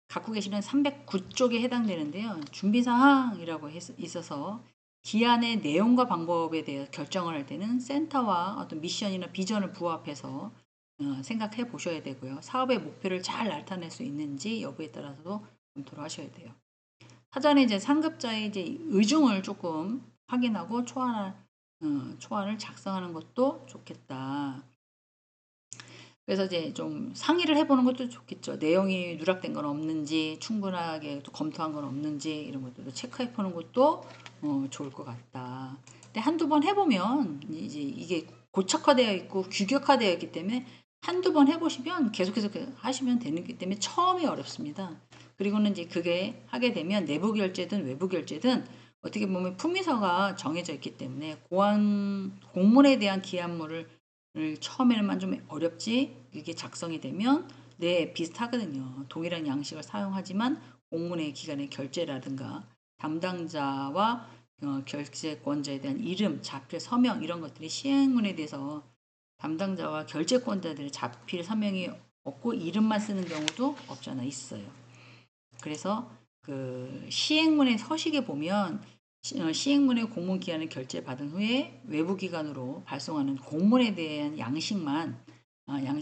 갖고 계시는 309쪽에 해당되는데요. 준비사항이라고 있어서 기한의 내용과 방법에 대해 결정을 할 때는 센터와 어떤 미션이나 비전을 부합해서 생각해 보셔야 되고요. 사업의 목표를 잘 나타낼 수 있는지 여부에 따라서도 검토를 하셔야 돼요. 사전에 이제 상급자의 이제 의중을 조금 확인하고 초안을 작성하는 것도 좋겠다. 그래서 이제 좀 상의를 해보는 것도 좋겠죠. 내용이 누락된 건 없는지, 충분하게 또 검토한 건 없는지, 이런 것들도 체크해보는 것도 좋을 것 같다. 근데 한두 번 해보면 이제 이게 고착화되어 있고 규격화되어 있기 때문에 한두 번 해보시면 계속해서 하시면 되는 기 때문에 처음이 어렵습니다. 그리고는 이제 그게 하게 되면 내부 결제든 외부 결제든 어떻게 보면 품위서가 정해져 있기 때문에 공문에 대한 기한물을 처음에는만 좀 어렵지 이게 작성이 되면 네 비슷하거든요. 동일한 양식을 사용하지만 공문의 기간의 결제라든가 담당자와 결제권자에 대한 이름, 자필, 서명 이런 것들이 시행문에 대해서 담당자와 결제권자들의 자필, 서명이 없고 이름만 쓰는 경우도 없잖아 있어요. 그래서 그 시행문의 서식에 보면 시행문의 공문 기한을 결제받은 후에 외부 기관으로 발송하는 공문에 대한 양식만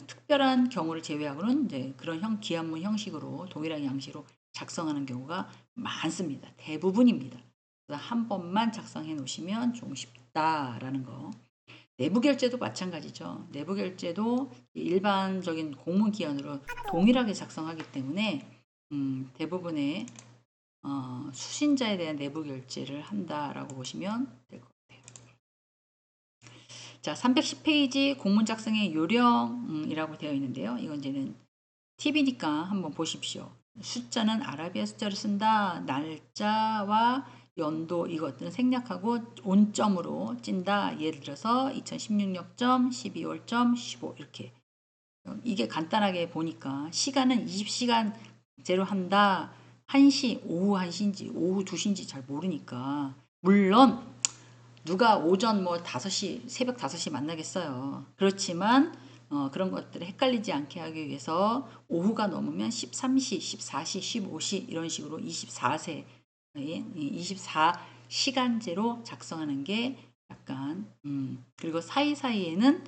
특별한 경우를 제외하고는 이제 그런 기한문 형식으로 동일한 양식으로 작성하는 경우가 많습니다. 대부분입니다. 그래서 한 번만 작성해 놓으시면 좀 쉽다라는 거. 내부 결제도 마찬가지죠. 내부 결제도 일반적인 공문 기한으로 동일하게 작성하기 때문에 대부분의 수신자에 대한 내부 결제를 한다라고 보시면 될 것 같아요. 자, 310페이지 공문 작성의 요령이라고 되어 있는데요. 이건 이제는 팁이니까 한번 보십시오. 숫자는 아라비아 숫자를 쓴다. 날짜와 연도 이것들은 생략하고 온점으로 찐다. 예를 들어서 2016년점, 12월점, 15 이렇게. 이게 간단하게 보니까 시간은 20시간제로 한다. 1시, 오후 1시인지 오후 2시인지 잘 모르니까 물론 누가 오전 뭐 5시, 새벽 5시 만나겠어요. 그렇지만 그런 것들을 헷갈리지 않게 하기 위해서 오후가 넘으면 13시, 14시, 15시 이런 식으로 24시간제로 작성하는 게 약간 그리고 사이사이에는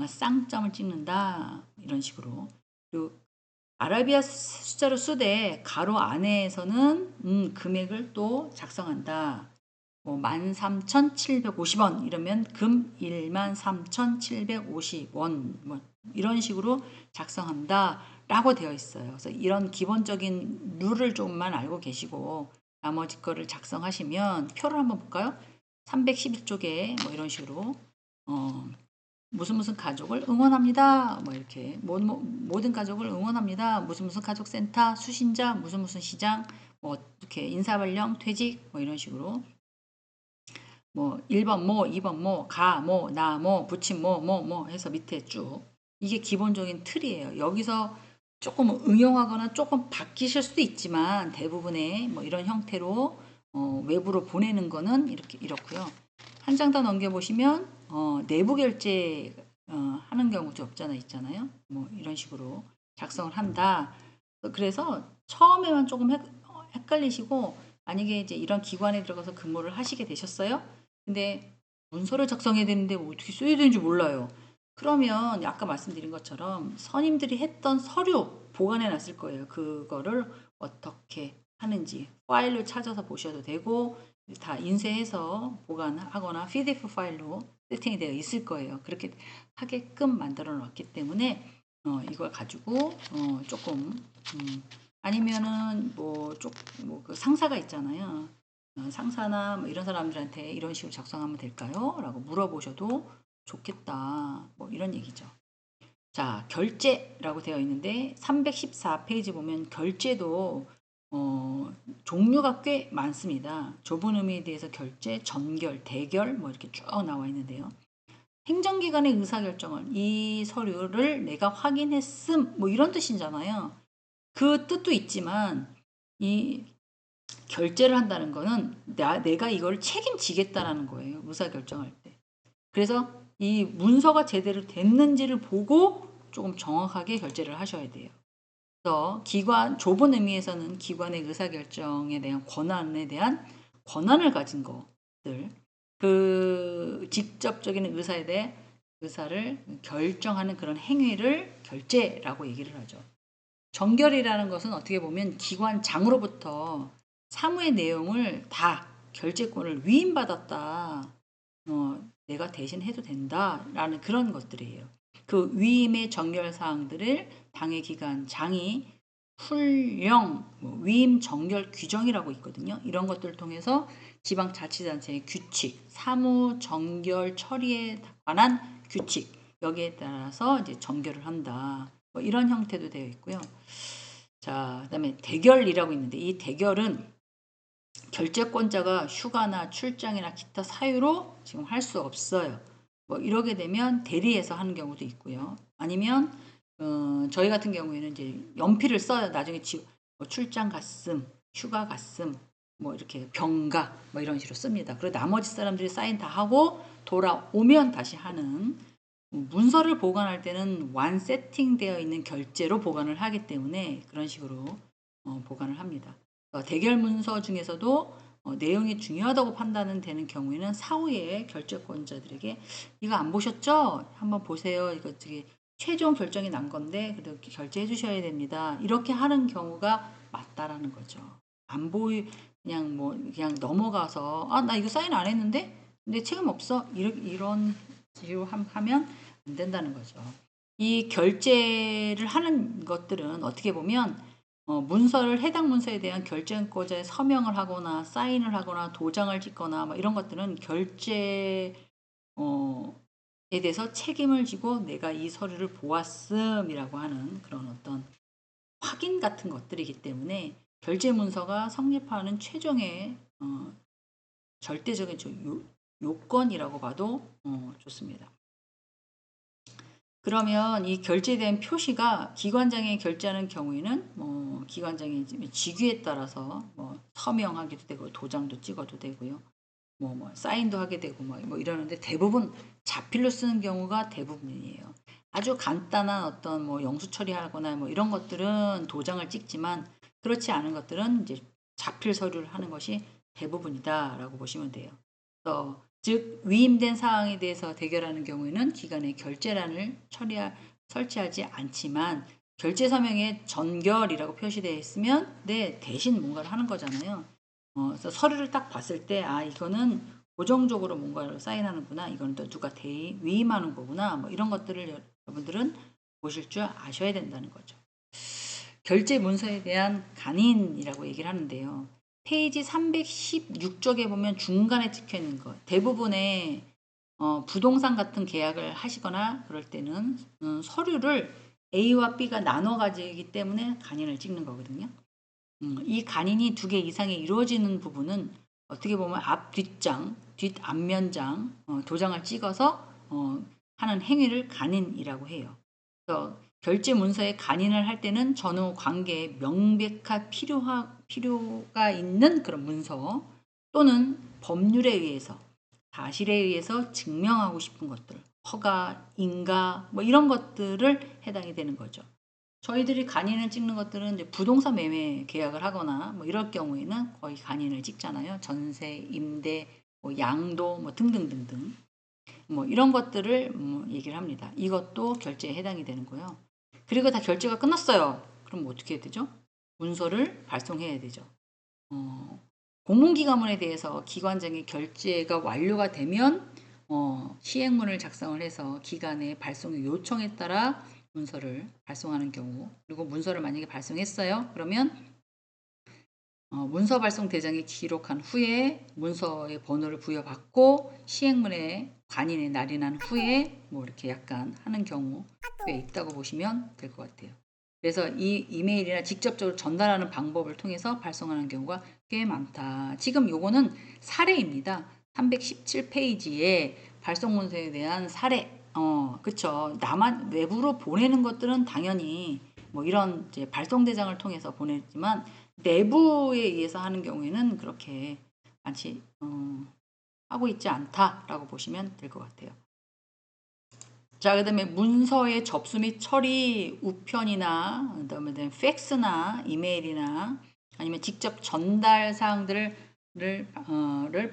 쌍점을 찍는다 이런 식으로 그리고 아라비아 숫자로 쓰되 가로 안에서는 금액을 또 작성한다. 뭐 13,750원 이러면 금 13,750원 뭐 이런 식으로 작성한다 라고 되어 있어요. 그래서 이런 기본적인 룰을 좀만 알고 계시고 나머지 거를 작성하시면 표를 한번 볼까요? 311쪽에 뭐 이런 식으로 무슨 가족을 응원합니다. 뭐 이렇게 모든 가족을 응원합니다. 무슨 가족 센터, 수신자, 무슨 시장, 뭐 이렇게 인사발령, 퇴직 뭐 이런 식으로 뭐 1번 뭐, 2번 뭐, 가 뭐, 나 뭐, 붙임 뭐 해서 밑에 쭉 이게 기본적인 틀이에요. 여기서 조금 응용하거나 조금 바뀌실 수도 있지만 대부분의 뭐 이런 형태로 외부로 보내는 거는 이렇고요. 한 장 더 넘겨보시면 내부 결제 하는 경우도 없잖아 있잖아요. 뭐 이런 식으로 작성을 한다. 그래서 처음에만 조금 헷갈리시고 만약에 이제 이런 기관에 들어가서 근무를 하시게 되셨어요. 근데 문서를 작성해야 되는데 어떻게 써야 되는지 몰라요. 그러면 아까 말씀드린 것처럼 선임들이 했던 서류 보관해 놨을 거예요. 그거를 어떻게 하는지 파일로 찾아서 보셔도 되고 다 인쇄해서 보관하거나 PDF 파일로 세팅이 되어 있을 거예요. 그렇게 하게끔 만들어 놨기 때문에 이걸 가지고 조금 아니면은 그 상사가 있잖아요. 상사나 뭐 이런 사람들한테 이런 식으로 작성하면 될까요? 라고 물어보셔도 좋겠다. 뭐 이런 얘기죠. 자, 결제라고 되어 있는데 314페이지 보면 결제도 종류가 꽤 많습니다. 좁은 의미에 대해서 결제, 전결, 대결 뭐 이렇게 쭉 나와 있는데요. 행정기관의 의사결정을 이 서류를 내가 확인했음 뭐 이런 뜻이잖아요. 그 뜻도 있지만 이 결제를 한다는 거는 내가 이걸 책임지겠다라는 거예요. 의사결정할 때. 그래서 이 문서가 제대로 됐는지를 보고 조금 정확하게 결제를 하셔야 돼요. 그래서 좁은 의미에서는 기관의 의사결정에 대한 권한을 가진 것들, 그 직접적인 의사에 대해 의사를 결정하는 그런 행위를 결제라고 얘기를 하죠. 정결이라는 것은 어떻게 보면 기관장으로부터 사무의 내용을 다 결제권을 위임받았다. 내가 대신 해도 된다라는 그런 것들이에요. 그 위임의 정결 사항들을 당의 기관장이 훈령, 위임 정결 규정이라고 있거든요. 이런 것들을 통해서 지방자치단체의 규칙, 사무 정결 처리에 관한 규칙 여기에 따라서 이제 정결을 한다. 뭐 이런 형태도 되어 있고요. 자, 그다음에 대결이라고 있는데 이 대결은 결제권자가 휴가나 출장이나 기타 사유로 지금 할 수 없어요. 뭐 이러게 되면 대리해서 하는 경우도 있고요. 아니면 저희 같은 경우에는 이제 연필을 써요. 나중에 뭐 출장 갔음, 휴가 갔음, 뭐 이렇게 병가 뭐 이런 식으로 씁니다. 그리고 나머지 사람들이 사인 다 하고 돌아오면 다시 하는 문서를 보관할 때는 완 세팅되어 있는 결제로 보관을 하기 때문에 그런 식으로 보관을 합니다. 대결 문서 중에서도 내용이 중요하다고 판단되는 경우에는 사후에 결제권자들에게 이거 안 보셨죠? 한번 보세요. 이거 최종 결정이 난 건데 그래도 결제해 주셔야 됩니다. 이렇게 하는 경우가 맞다라는 거죠. 안 보이 그냥 넘어가서 나 이거 사인 안 했는데 근데 책임 없어 이런 식으로 하면 안 된다는 거죠. 이 결제를 하는 것들은 어떻게 보면 해당 문서에 대한 결제권자의 서명을 하거나 사인을 하거나 도장을 찍거나 뭐 이런 것들은 결제에 대해서 책임을 지고 내가 이 서류를 보았음이라고 하는 그런 어떤 확인 같은 것들이기 때문에 결제 문서가 성립하는 최종의 절대적인 요건이라고 봐도 좋습니다. 그러면 이 결제에 대한 표시가 기관장이 결제하는 경우에는 기관장의 직위에 따라서 서명하기도 되고 도장도 찍어도 되고요. 사인도 하게 되고 뭐 이러는데 대부분 자필로 쓰는 경우가 대부분이에요. 아주 간단한 어떤 영수 처리하거나 이런 것들은 도장을 찍지만 그렇지 않은 것들은 이제 자필 서류를 하는 것이 대부분이다라고 보시면 돼요. 즉 위임된 사항에 대해서 대결하는 경우에는 기관의 결제란을 설치하지 않지만 결제 서명에 전결이라고 표시되어 있으면 대신 뭔가를 하는 거잖아요. 그래서 서류를 딱 봤을 때 아 이거는 고정적으로 뭔가를 사인하는구나. 이건 또 누가 위임하는 거구나. 뭐 이런 것들을 여러분들은 보실 줄 아셔야 된다는 거죠. 결제 문서에 대한 간인이라고 얘기를 하는데요. 페이지 316쪽에 보면 중간에 찍혀 있는 것. 대부분의 부동산 같은 계약을 하시거나 그럴 때는 서류를 A와 B가 나눠 가지기 때문에 간인을 찍는 거거든요. 이 간인이 2개 이상이 이루어지는 부분은 어떻게 보면 앞 뒷장, 뒷 앞면장 도장을 찍어서 하는 행위를 간인이라고 해요. 그래서 결제 문서에 간인을 할 때는 전후 관계에 명백한 필요가 있는 그런 문서 또는 법률에 의해서 사실에 의해서 증명하고 싶은 것들, 허가, 인가 뭐 이런 것들을 해당이 되는 거죠. 저희들이 간인을 찍는 것들은 이제 부동산 매매 계약을 하거나 뭐 이럴 경우에는 거의 간인을 찍잖아요. 전세, 임대, 뭐 양도 뭐 등등등등 뭐 이런 것들을 얘기를 합니다. 이것도 결제에 해당이 되는 거예요. 그리고 다 결제가 끝났어요. 그럼 어떻게 해야 되죠? 문서를 발송해야 되죠. 공문기관문에 대해서 기관장의 결제가 완료가 되면 시행문을 작성을 해서 기관의 발송 요청에 따라 문서를 발송하는 경우 그리고 문서를 만약에 발송했어요. 그러면 문서 발송 대장에 기록한 후에 문서의 번호를 부여받고 시행문에 관인의 날이 난 후에 뭐 이렇게 약간 하는 경우가 있다고 보시면 될 것 같아요. 그래서 이 이메일이나 직접적으로 전달하는 방법을 통해서 발송하는 경우가 꽤 많다. 지금 요거는 사례입니다. 317페이지에 발송 문서에 대한 사례. 그쵸. 나만 외부로 보내는 것들은 당연히 뭐 이런 이제 발송 대장을 통해서 보내지만 내부에 의해서 하는 경우에는 그렇게 많이 하고 있지 않다라고 보시면 될 것 같아요. 자, 그 다음에 문서의 접수 및 처리 우편이나 그다음에 팩스나 이메일이나 아니면 직접 전달 사항들을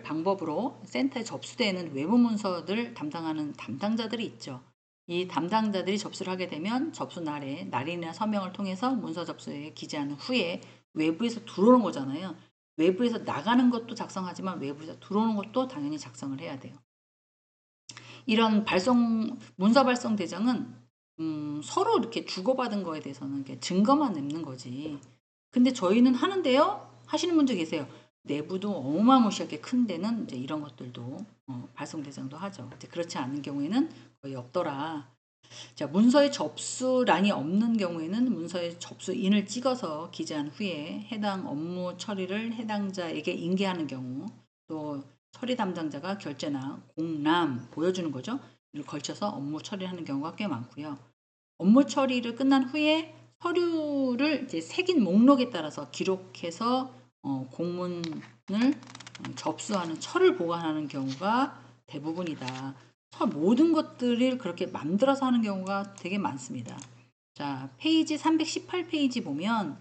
방법으로 센터에 접수되는 외부 문서들 담당하는 담당자들이 있죠. 이 담당자들이 접수를 하게 되면 접수 날에 날인이나 서명을 통해서 문서 접수에 기재한 후에 외부에서 들어오는 거잖아요. 외부에서 나가는 것도 작성하지만 외부에서 들어오는 것도 당연히 작성을 해야 돼요. 이런 문서 발송 대장은 서로 이렇게 주고받은 거에 대해서는 이렇게 증거만 남는 거지. 근데 저희는 하는데요? 하시는 분들 계세요. 내부도 어마무시하게 큰 데는 이제 이런 것들도 발송 대장도 하죠. 이제 그렇지 않은 경우에는 거의 없더라. 자, 문서의 접수란이 없는 경우에는 문서의 접수인을 찍어서 기재한 후에 해당 업무 처리를 해당자에게 인계하는 경우 또 처리 담당자가 결제나 공람 보여주는 거죠. 이를 걸쳐서 업무 처리하는 경우가 꽤 많고요. 업무 처리를 끝난 후에 서류를 이제 새긴 목록에 따라서 기록해서 공문을 접수하는 철을 보관하는 경우가 대부분이다. 모든 것들을 그렇게 만들어서 하는 경우가 되게 많습니다. 자, 페이지 318페이지 보면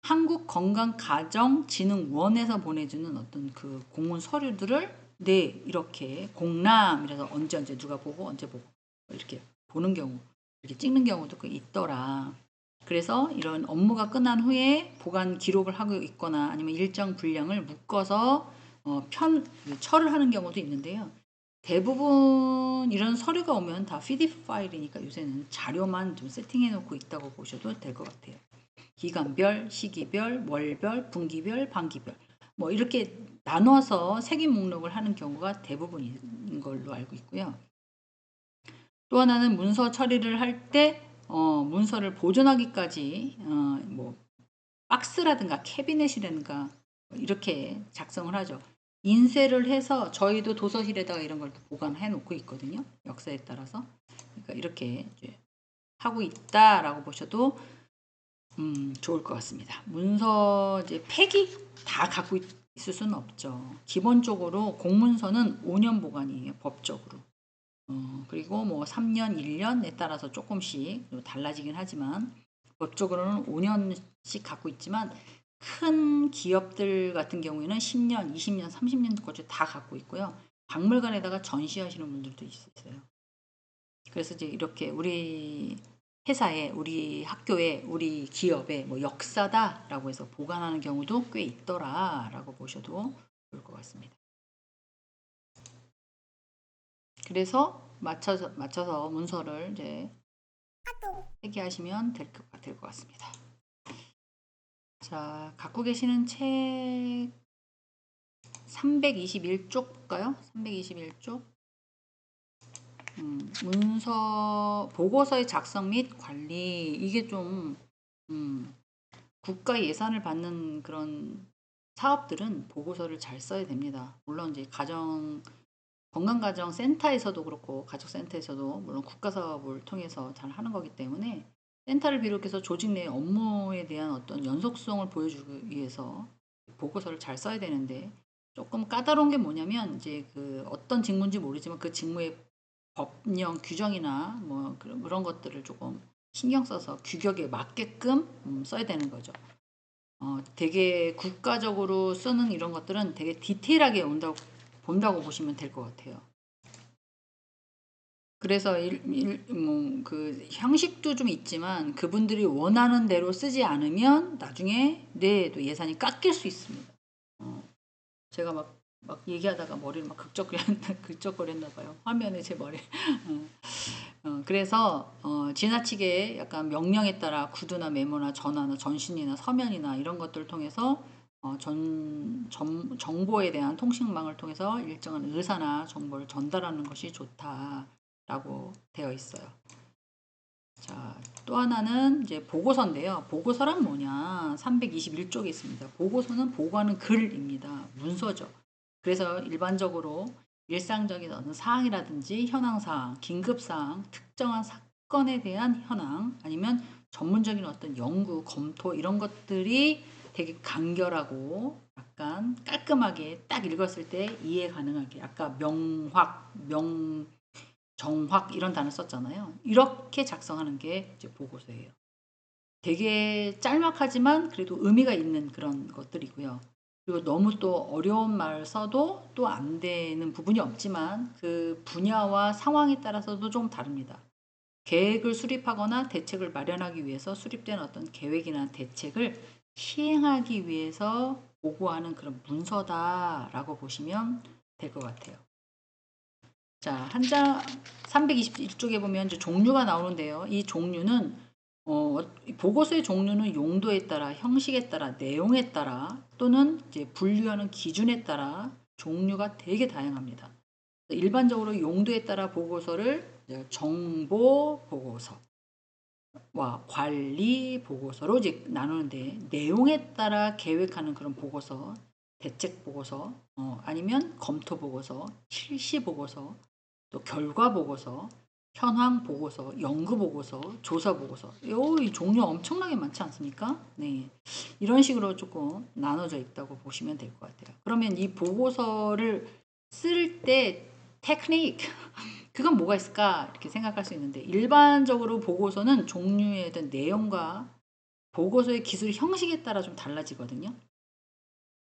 한국건강가정진흥원에서 보내주는 어떤 그 공문 서류들을 네, 이렇게 공람이라서 언제 누가 보고 언제 보고 이렇게 보는 경우 이렇게 찍는 경우도 꽤 있더라. 그래서 이런 업무가 끝난 후에 보관 기록을 하고 있거나 아니면 일정 분량을 묶어서 철을 하는 경우도 있는데요. 대부분 이런 서류가 오면 다 PDF 파일이니까 요새는 자료만 좀 세팅해 놓고 있다고 보셔도 될 것 같아요. 기간별, 시기별, 월별, 분기별, 반기별 뭐 이렇게 나눠서 색인 목록을 하는 경우가 대부분인 걸로 알고 있고요. 또 하나는 문서 처리를 할 때 문서를 보존하기까지 뭐 박스라든가 캐비넷이라든가 이렇게 작성을 하죠. 인쇄를 해서 저희도 도서실에다가 이런 걸 보관해 놓고 있거든요. 역사에 따라서. 그러니까 이렇게 이제 하고 있다라고 보셔도 좋을 것 같습니다. 문서 이제 폐기 다 갖고 있을 수는 없죠. 기본적으로 공문서는 5년 보관이에요. 법적으로. 그리고 뭐 3년, 1년에 따라서 조금씩 달라지긴 하지만 법적으로는 5년씩 갖고 있지만 큰 기업들 같은 경우에는 10년, 20년, 30년까지 다 갖고 있고요. 박물관에다가 전시하시는 분들도 있어요. 그래서 이제 이렇게 우리 회사에, 우리 학교에, 우리 기업에 뭐 역사다라고 해서 보관하는 경우도 꽤 있더라라고 보셔도 좋을 것 같습니다. 그래서 맞춰서 문서를 이제 회계하시면 될 것 같습니다. 자, 갖고 계시는 책 321쪽 볼까요? 321쪽. 문서, 보고서의 작성 및 관리, 이게 좀, 국가 예산을 받는 그런 사업들은 보고서를 잘 써야 됩니다. 물론 이제 건강가정센터에서도 그렇고, 가족센터에서도 물론 국가사업을 통해서 잘 하는 거기 때문에, 센터를 비롯해서 조직 내 업무에 대한 어떤 연속성을 보여주기 위해서 보고서를 잘 써야 되는데, 조금 까다로운 게 뭐냐면, 이제 그 어떤 직무인지 모르지만 그 직무의 법령 규정이나 뭐 그런 것들을 조금 신경 써서 규격에 맞게끔 써야 되는 거죠. 되게 국가적으로 쓰는 이런 것들은 되게 디테일하게 본다고 보시면 될 것 같아요. 그래서 그 형식도 좀 있지만 그분들이 원하는 대로 쓰지 않으면 나중에 또 예산이 깎일 수 있습니다. 제가 막 얘기하다가 머리를 막 긁적거렸나 봐요. 화면에 제 머리. 그래서 지나치게 약간 명령에 따라 구두나 메모나 전화나 전신이나 서면이나 이런 것들을 통해서 정보에 대한 통신망을 통해서 일정한 의사나 정보를 전달하는 것이 좋다라고 되어 있어요. 자, 또 하나는 이제 보고서인데요. 보고서란 뭐냐? 321쪽에 있습니다. 보고서는 보고하는 글입니다. 문서죠. 그래서 일반적으로 일상적인 어떤 사항이라든지 현황사항, 긴급사항, 특정한 사건에 대한 현황, 아니면 전문적인 어떤 연구, 검토 이런 것들이 되게 간결하고 약간 깔끔하게 딱 읽었을 때 이해 가능하게, 아까 명확, 정확 이런 단어 썼잖아요. 이렇게 작성하는 게 이제 보고서예요. 되게 짤막하지만 그래도 의미가 있는 그런 것들이고요. 그리고 너무 또 어려운 말 써도 또 안 되는 부분이 없지만 그 분야와 상황에 따라서도 좀 다릅니다. 계획을 수립하거나 대책을 마련하기 위해서 수립된 어떤 계획이나 대책을 시행하기 위해서 보고하는 그런 문서다라고 보시면 될 것 같아요. 자, 한 장 321쪽에 보면 이제 종류가 나오는데요. 이 종류는 보고서의 종류는 용도에 따라, 형식에 따라, 내용에 따라 또는 이제 분류하는 기준에 따라 종류가 되게 다양합니다. 일반적으로 용도에 따라 보고서를 정보 보고서와 관리 보고서로 이제 나누는데, 내용에 따라 계획하는 그런 보고서, 대책 보고서, 아니면 검토 보고서, 실시 보고서, 또 결과 보고서, 현황 보고서, 연구 보고서, 조사 보고서. 이 종류 엄청나게 많지 않습니까? 네. 이런 식으로 조금 나눠져 있다고 보시면 될 것 같아요. 그러면 이 보고서를 쓸 때 테크닉, 그건 뭐가 있을까? 이렇게 생각할 수 있는데, 일반적으로 보고서는 종류에 대한 내용과 보고서의 기술 형식에 따라 좀 달라지거든요.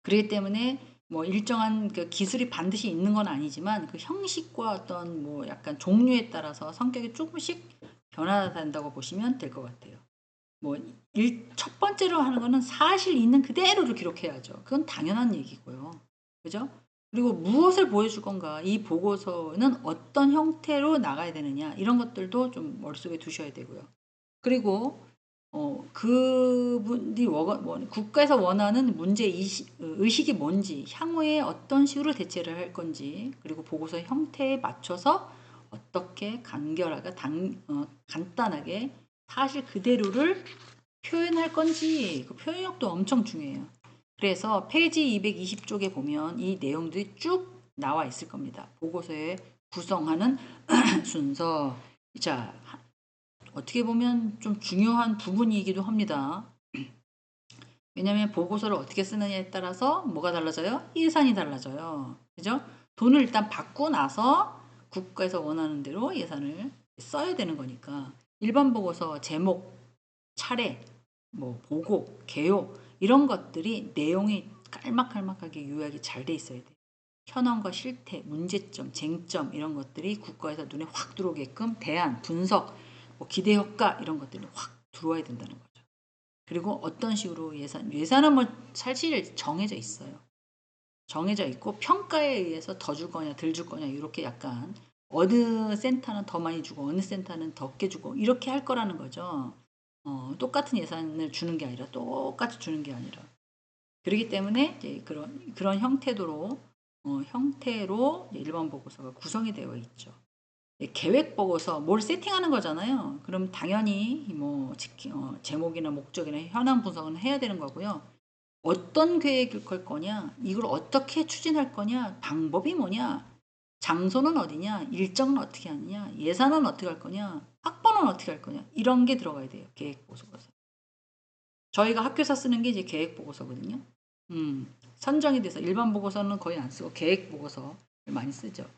그렇기 때문에 뭐 일정한 그 기술이 반드시 있는 건 아니지만 그 형식과 어떤 뭐 약간 종류에 따라서 성격이 조금씩 변화된다고 보시면 될 것 같아요. 뭐 첫 번째로 하는 거는 사실 있는 그대로를 기록해야죠. 그건 당연한 얘기고요. 그죠? 그리고 무엇을 보여줄 건가? 이 보고서는 어떤 형태로 나가야 되느냐? 이런 것들도 좀 머릿속에 두셔야 되고요. 그리고 그분이 국가에서 원하는 문제 의식이 뭔지, 향후에 어떤 식으로 대체를 할 건지, 그리고 보고서 형태에 맞춰서 어떻게 간단하게 사실 그대로를 표현할 건지, 그 표현력도 엄청 중요해요. 그래서 페이지 220쪽에 보면 이 내용들이 쭉 나와 있을 겁니다. 보고서에 구성하는 순서. 자, 어떻게 보면 좀 중요한 부분이기도 합니다. 왜냐하면 보고서를 어떻게 쓰느냐에 따라서 뭐가 달라져요? 예산이 달라져요. 그죠? 돈을 일단 받고 나서 국가에서 원하는 대로 예산을 써야 되는 거니까, 일반 보고서 제목, 차례, 뭐 보고, 개요 이런 것들이 내용이 깔막깔막하게 요약이 잘 돼 있어야 돼요. 현황과 실태, 문제점, 쟁점 이런 것들이 국가에서 눈에 확 들어오게끔 대안, 분석 뭐 기대 효과 이런 것들이 확 들어와야 된다는 거죠. 그리고 어떤 식으로 예산은 뭐 사실 정해져 있어요. 정해져 있고 평가에 의해서 더 줄 거냐 덜 줄 거냐 이렇게 약간 어느 센터는 더 많이 주고 어느 센터는 적게 주고 이렇게 할 거라는 거죠. 똑같은 예산을 주는 게 아니라 똑같이 주는 게 아니라 그렇기 때문에 이제 그런 형태로 일반 보고서가 구성이 되어 있죠. 계획 보고서 뭘 세팅하는 거잖아요. 그럼 당연히 뭐 제목이나 목적이나 현황 분석은 해야 되는 거고요. 어떤 계획일 거냐, 이걸 어떻게 추진할 거냐, 방법이 뭐냐, 장소는 어디냐, 일정은 어떻게 하느냐, 예산은 어떻게 할 거냐, 확보는 어떻게 할 거냐, 이런 게 들어가야 돼요. 계획 보고서. 저희가 학교에서 쓰는 게 이제 계획 보고서거든요. 선정이 돼서 일반 보고서는 거의 안 쓰고 계획 보고서를 많이 쓰죠.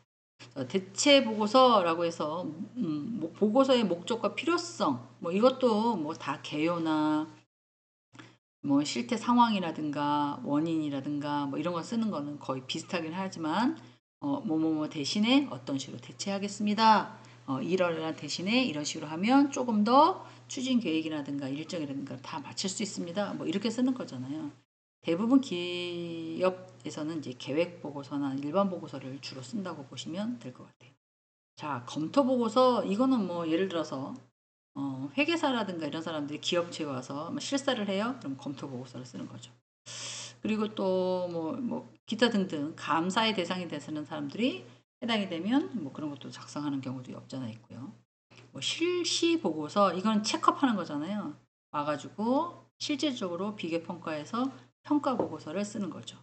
대체 보고서라고 해서 뭐 보고서의 목적과 필요성, 뭐 이것도 뭐 다 개요나 뭐 실태 상황이라든가 원인이라든가 뭐 이런 거 쓰는 거는 거의 비슷하긴 하지만 뭐뭐뭐 대신에 어떤 식으로 대체하겠습니다. 이러이러한 대신에 이런 식으로 하면 조금 더 추진 계획이라든가 일정이라든가 다 맞출 수 있습니다. 뭐 이렇게 쓰는 거잖아요. 대부분 기업에서는 이제 계획 보고서나 일반 보고서를 주로 쓴다고 보시면 될 것 같아요. 자, 검토 보고서 이거는 뭐 예를 들어서 회계사라든가 이런 사람들이 기업체에 와서 실사를 해요. 그럼 검토 보고서를 쓰는 거죠. 그리고 또 뭐 기타 등등 감사의 대상이 되는 사람들이 해당이 되면 뭐 그런 것도 작성하는 경우도 없잖아 있고요. 뭐 실시 보고서 이건 체크업하는 거잖아요. 와가지고 실질적으로 비교평가에서 평가 보고서를 쓰는 거죠.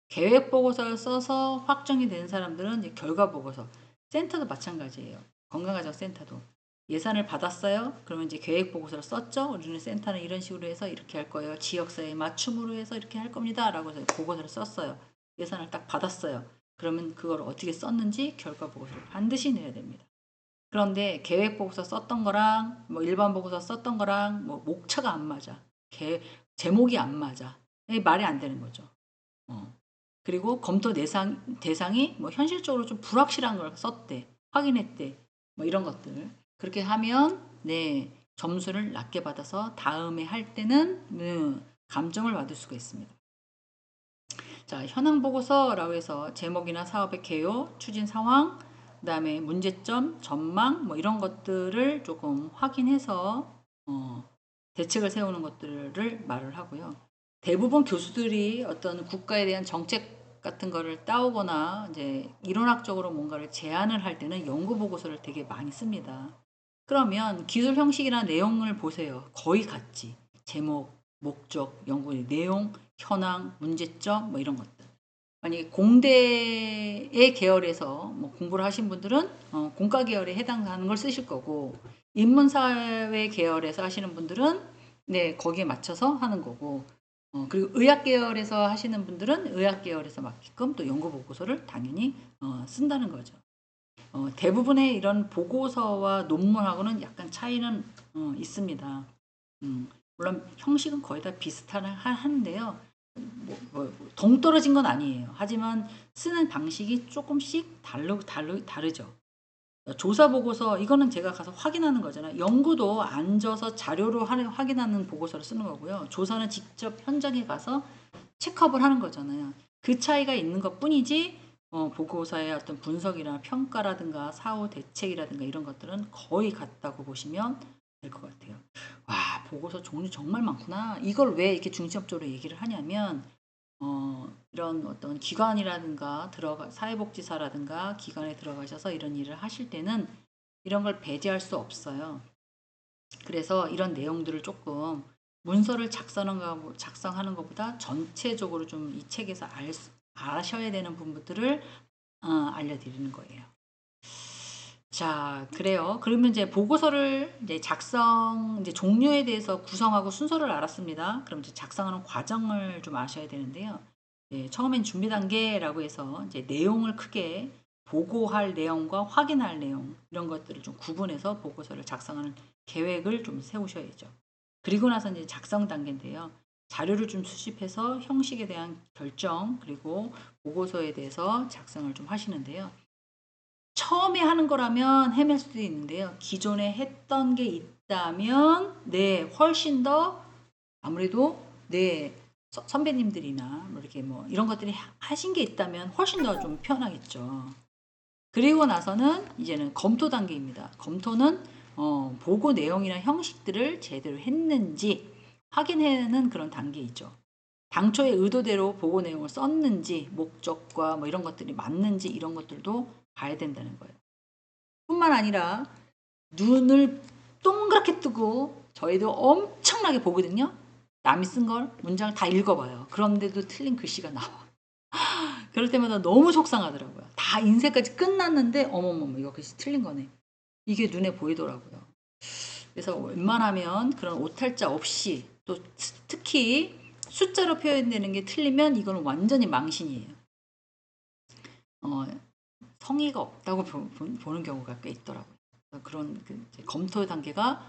계획 보고서를 써서 확정이 된 사람들은 이제 결과 보고서. 센터도 마찬가지예요. 건강가정센터도 예산을 받았어요. 그러면 이제 계획 보고서를 썼죠. 우리는 센터는 이런 식으로 해서 이렇게 할 거예요. 지역사회 맞춤으로 해서 이렇게 할 겁니다. 라고 해서 보고서를 썼어요. 예산을 딱 받았어요. 그러면 그걸 어떻게 썼는지 결과 보고서를 반드시 내야 됩니다. 그런데 계획 보고서 썼던 거랑 뭐 일반 보고서 썼던 거랑 뭐 목차가 안 맞아. 제목이 안 맞아. 말이 안 되는 거죠. 그리고 검토 대상이 뭐 현실적으로 좀 불확실한 걸 썼대. 확인했대. 뭐 이런 것들. 그렇게 하면 네, 점수를 낮게 받아서 다음에 할 때는 감점을 받을 수가 있습니다. 자, 현황 보고서라고 해서 제목이나 사업의 개요, 추진 상황, 그다음에 문제점, 전망 뭐 이런 것들을 조금 확인해서 대책을 세우는 것들을 말을 하고요. 대부분 교수들이 어떤 국가에 대한 정책 같은 거를 따오거나 이제 이론학적으로 뭔가를 제안을 할 때는 연구 보고서를 되게 많이 씁니다. 그러면 기술 형식이나 내용을 보세요. 거의 같지. 제목, 목적, 연구 내용, 현황, 문제점 뭐 이런 것들. 만약에 공대의 계열에서 뭐 공부를 하신 분들은 공과 계열에 해당하는 걸 쓰실 거고 인문사회 계열에서 하시는 분들은 네 거기에 맞춰서 하는 거고 그리고 의학 계열에서 하시는 분들은 의학 계열에서 맞게끔 또 연구 보고서를 당연히 쓴다는 거죠. 대부분의 이런 보고서와 논문하고는 약간 차이는 있습니다. 물론 형식은 거의 다 비슷한데요. 동떨어진 건 아니에요. 하지만 쓰는 방식이 조금씩 다르죠. 조사 보고서 이거는 제가 가서 확인하는 거잖아요. 연구도 앉아서 자료로 확인하는 보고서를 쓰는 거고요. 조사는 직접 현장에 가서 체크업을 하는 거잖아요. 그 차이가 있는 것 뿐이지 보고서의 어떤 분석이나 평가라든가 사후 대책이라든가 이런 것들은 거의 같다고 보시면 될 것 같아요. 와, 보고서 종류 정말 많구나. 이걸 왜 이렇게 중점적으로 얘기를 하냐면 이런 어떤 기관이라든가 사회복지사라든가 기관에 들어가셔서 이런 일을 하실 때는 이런 걸 배제할 수 없어요. 그래서 이런 내용들을 조금 문서를 작성하는 것보다 전체적으로 좀 이 책에서 아셔야 되는 부분들을 알려드리는 거예요. 자, 그래요. 그러면 이제 보고서를 이제 이제 종류에 대해서 구성하고 순서를 알았습니다. 그럼 이제 작성하는 과정을 좀 아셔야 되는데요. 처음엔 준비 단계라고 해서 이제 내용을 크게 보고할 내용과 확인할 내용 이런 것들을 좀 구분해서 보고서를 작성하는 계획을 좀 세우셔야죠. 그리고 나서 이제 작성 단계인데요. 자료를 좀 수집해서 형식에 대한 결정 그리고 보고서에 대해서 작성을 좀 하시는데요. 처음에 하는 거라면 헤맬 수도 있는데요. 기존에 했던 게 있다면 네, 훨씬 더 아무래도 네, 선배님들이나 뭐 이렇게 뭐 이런 것들이 하신 게 있다면 훨씬 더 좀 편하겠죠. 그리고 나서는 이제는 검토 단계입니다. 검토는 보고 내용이나 형식들을 제대로 했는지 확인하는 그런 단계이죠. 당초의 의도대로 보고 내용을 썼는지 목적과 뭐 이런 것들이 맞는지 이런 것들도 봐야 된다는 거예요. 뿐만 아니라 눈을 동그랗게 뜨고 저희도 엄청나게 보거든요. 남이 쓴 걸 문장을 다 읽어봐요. 그런데도 틀린 글씨가 나와. 그럴 때마다 너무 속상하더라고요. 다 인쇄까지 끝났는데 어머머머 이거 글씨 틀린 거네. 이게 눈에 보이더라고요. 그래서 웬만하면 그런 오탈자 없이 또 특히 숫자로 표현되는 게 틀리면 이거는 완전히 망신이에요. 성의가 없다고 보는 경우가 꽤 있더라고요. 그런 그 검토 단계가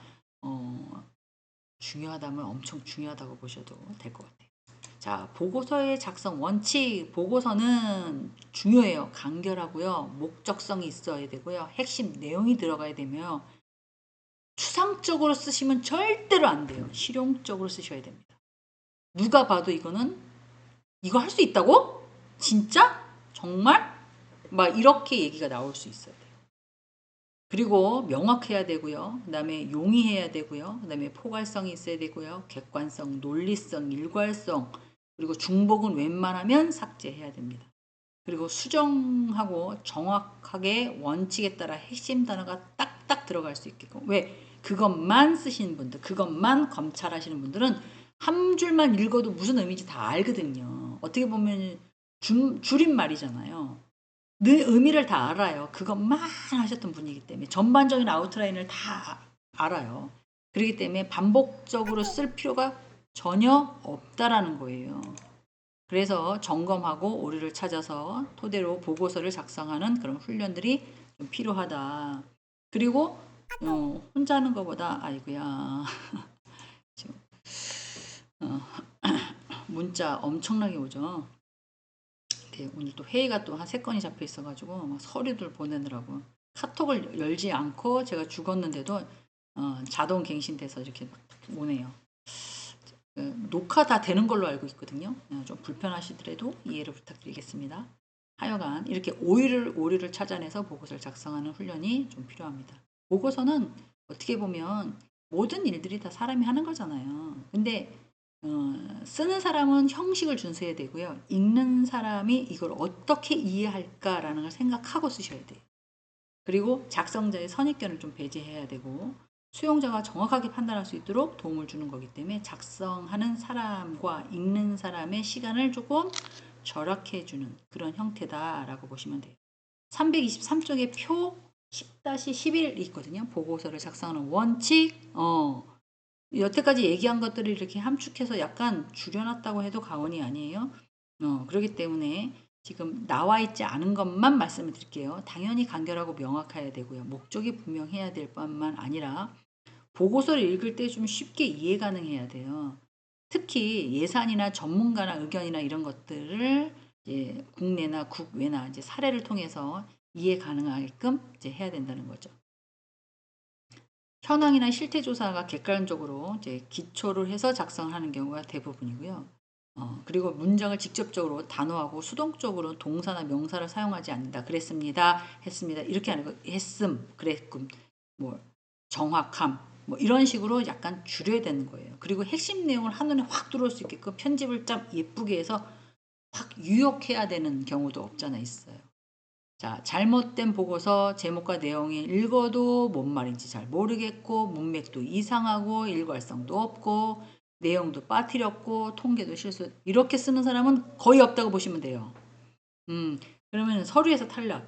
중요하다면 엄청 중요하다고 보셔도 될 것 같아요. 자, 보고서의 작성 원칙. 보고서는 중요해요. 간결하고요. 목적성이 있어야 되고요. 핵심 내용이 들어가야 되며 추상적으로 쓰시면 절대로 안 돼요. 실용적으로 쓰셔야 됩니다. 누가 봐도 이거는 이거 할 수 있다고? 진짜? 정말? 막 이렇게 얘기가 나올 수 있어야 돼요. 그리고 명확해야 되고요. 그 다음에 용이해야 되고요. 그 다음에 포괄성이 있어야 되고요. 객관성, 논리성, 일괄성, 그리고 중복은 웬만하면 삭제해야 됩니다. 그리고 수정하고 정확하게 원칙에 따라 핵심 단어가 딱딱 들어갈 수 있게끔. 왜? 그것만 쓰시는 분들, 그것만 검찰하시는 분들은 한 줄만 읽어도 무슨 의미인지 다 알거든요. 어떻게 보면 줄임말이잖아요. 늘 의미를 다 알아요. 그것만 하셨던 분이기 때문에 전반적인 아웃라인을 다 알아요. 그렇기 때문에 반복적으로 쓸 필요가 전혀 없다라는 거예요. 그래서 점검하고 오류를 찾아서 토대로 보고서를 작성하는 그런 훈련들이 좀 필요하다. 그리고 혼자 하는 것보다 아이고야 지금 문자 엄청나게 오죠. 네, 오늘 또 회의가 또 한 3건이 잡혀 있어가지고 막 서류들 보내느라고 카톡을 열지 않고 제가 죽었는데도 자동 갱신돼서 이렇게 막 오네요. 녹화 다 되는 걸로 알고 있거든요. 좀 불편하시더라도 이해를 부탁드리겠습니다. 하여간 이렇게 오류를 찾아내서 보고서를 작성하는 훈련이 좀 필요합니다. 보고서는 어떻게 보면 모든 일들이 다 사람이 하는 거잖아요. 근데 쓰는 사람은 형식을 준수해야 되고요. 읽는 사람이 이걸 어떻게 이해할까라는 걸 생각하고 쓰셔야 돼요. 그리고 작성자의 선입견을 좀 배제해야 되고 수용자가 정확하게 판단할 수 있도록 도움을 주는 거기 때문에 작성하는 사람과 읽는 사람의 시간을 조금 절약해 주는 그런 형태다라고 보시면 돼요. 323쪽에 표 10-11 있거든요. 보고서를 작성하는 원칙. 여태까지 얘기한 것들을 이렇게 함축해서 약간 줄여놨다고 해도 과언이 아니에요. 그렇기 때문에 지금 나와 있지 않은 것만 말씀을 드릴게요. 당연히 간결하고 명확해야 되고요. 목적이 분명해야 될 뿐만 아니라 보고서를 읽을 때 좀 쉽게 이해 가능해야 돼요. 특히 예산이나 전문가나 의견이나 이런 것들을 이제 국내나 국외나 이제 사례를 통해서 이해 가능하게끔 이제 해야 된다는 거죠. 현황이나 실태 조사가 객관적으로 이제 기초를 해서 작성하는 경우가 대부분이고요. 그리고 문장을 직접적으로 단어하고 수동적으로 동사나 명사를 사용하지 않는다. 그랬습니다. 했습니다. 이렇게 하는 거 했음, 그랬금, 뭐 정확함, 뭐 이런 식으로 약간 줄여야 되는 거예요. 그리고 핵심 내용을 한눈에 확 들어올 수 있게끔 편집을 좀 예쁘게 해서 확 유역해야 되는 경우도 없잖아 있어요. 자, 잘못된 보고서 제목과 내용이 읽어도 뭔 말인지 잘 모르겠고 문맥도 이상하고 일관성도 없고 내용도 빠뜨렸고 통계도 실수 이렇게 쓰는 사람은 거의 없다고 보시면 돼요. 그러면 서류에서 탈락.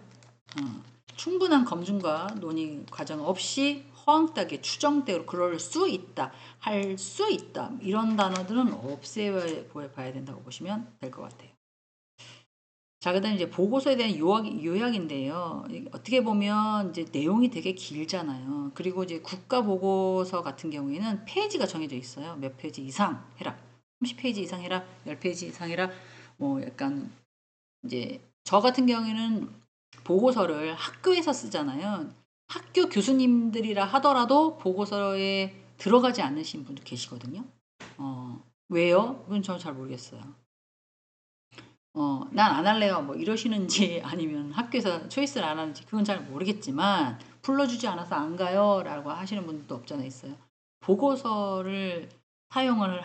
충분한 검증과 논의 과정 없이 허황되게 추정대로 그럴 수 있다, 할 수 있다 이런 단어들은 없애봐야 된다고 보시면 될 것 같아요. 자, 그다음에 이제 보고서에 대한 요약인데요. 어떻게 보면 이제 내용이 되게 길잖아요. 그리고 이제 국가 보고서 같은 경우에는 페이지가 정해져 있어요. 몇 페이지 이상 해라. 30페이지 이상 해라. 10페이지 이상 해라. 뭐 약간 이제 저 같은 경우에는 보고서를 학교에서 쓰잖아요. 학교 교수님들이라 하더라도 보고서에 들어가지 않으신 분도 계시거든요. 왜요? 그건 저는 잘 모르겠어요. 난 안 할래요. 뭐 이러시는지 아니면 학교에서 초이스를 안 하는지 그건 잘 모르겠지만 불러주지 않아서 안 가요 라고 하시는 분도 없잖아 있어요. 보고서를 사용을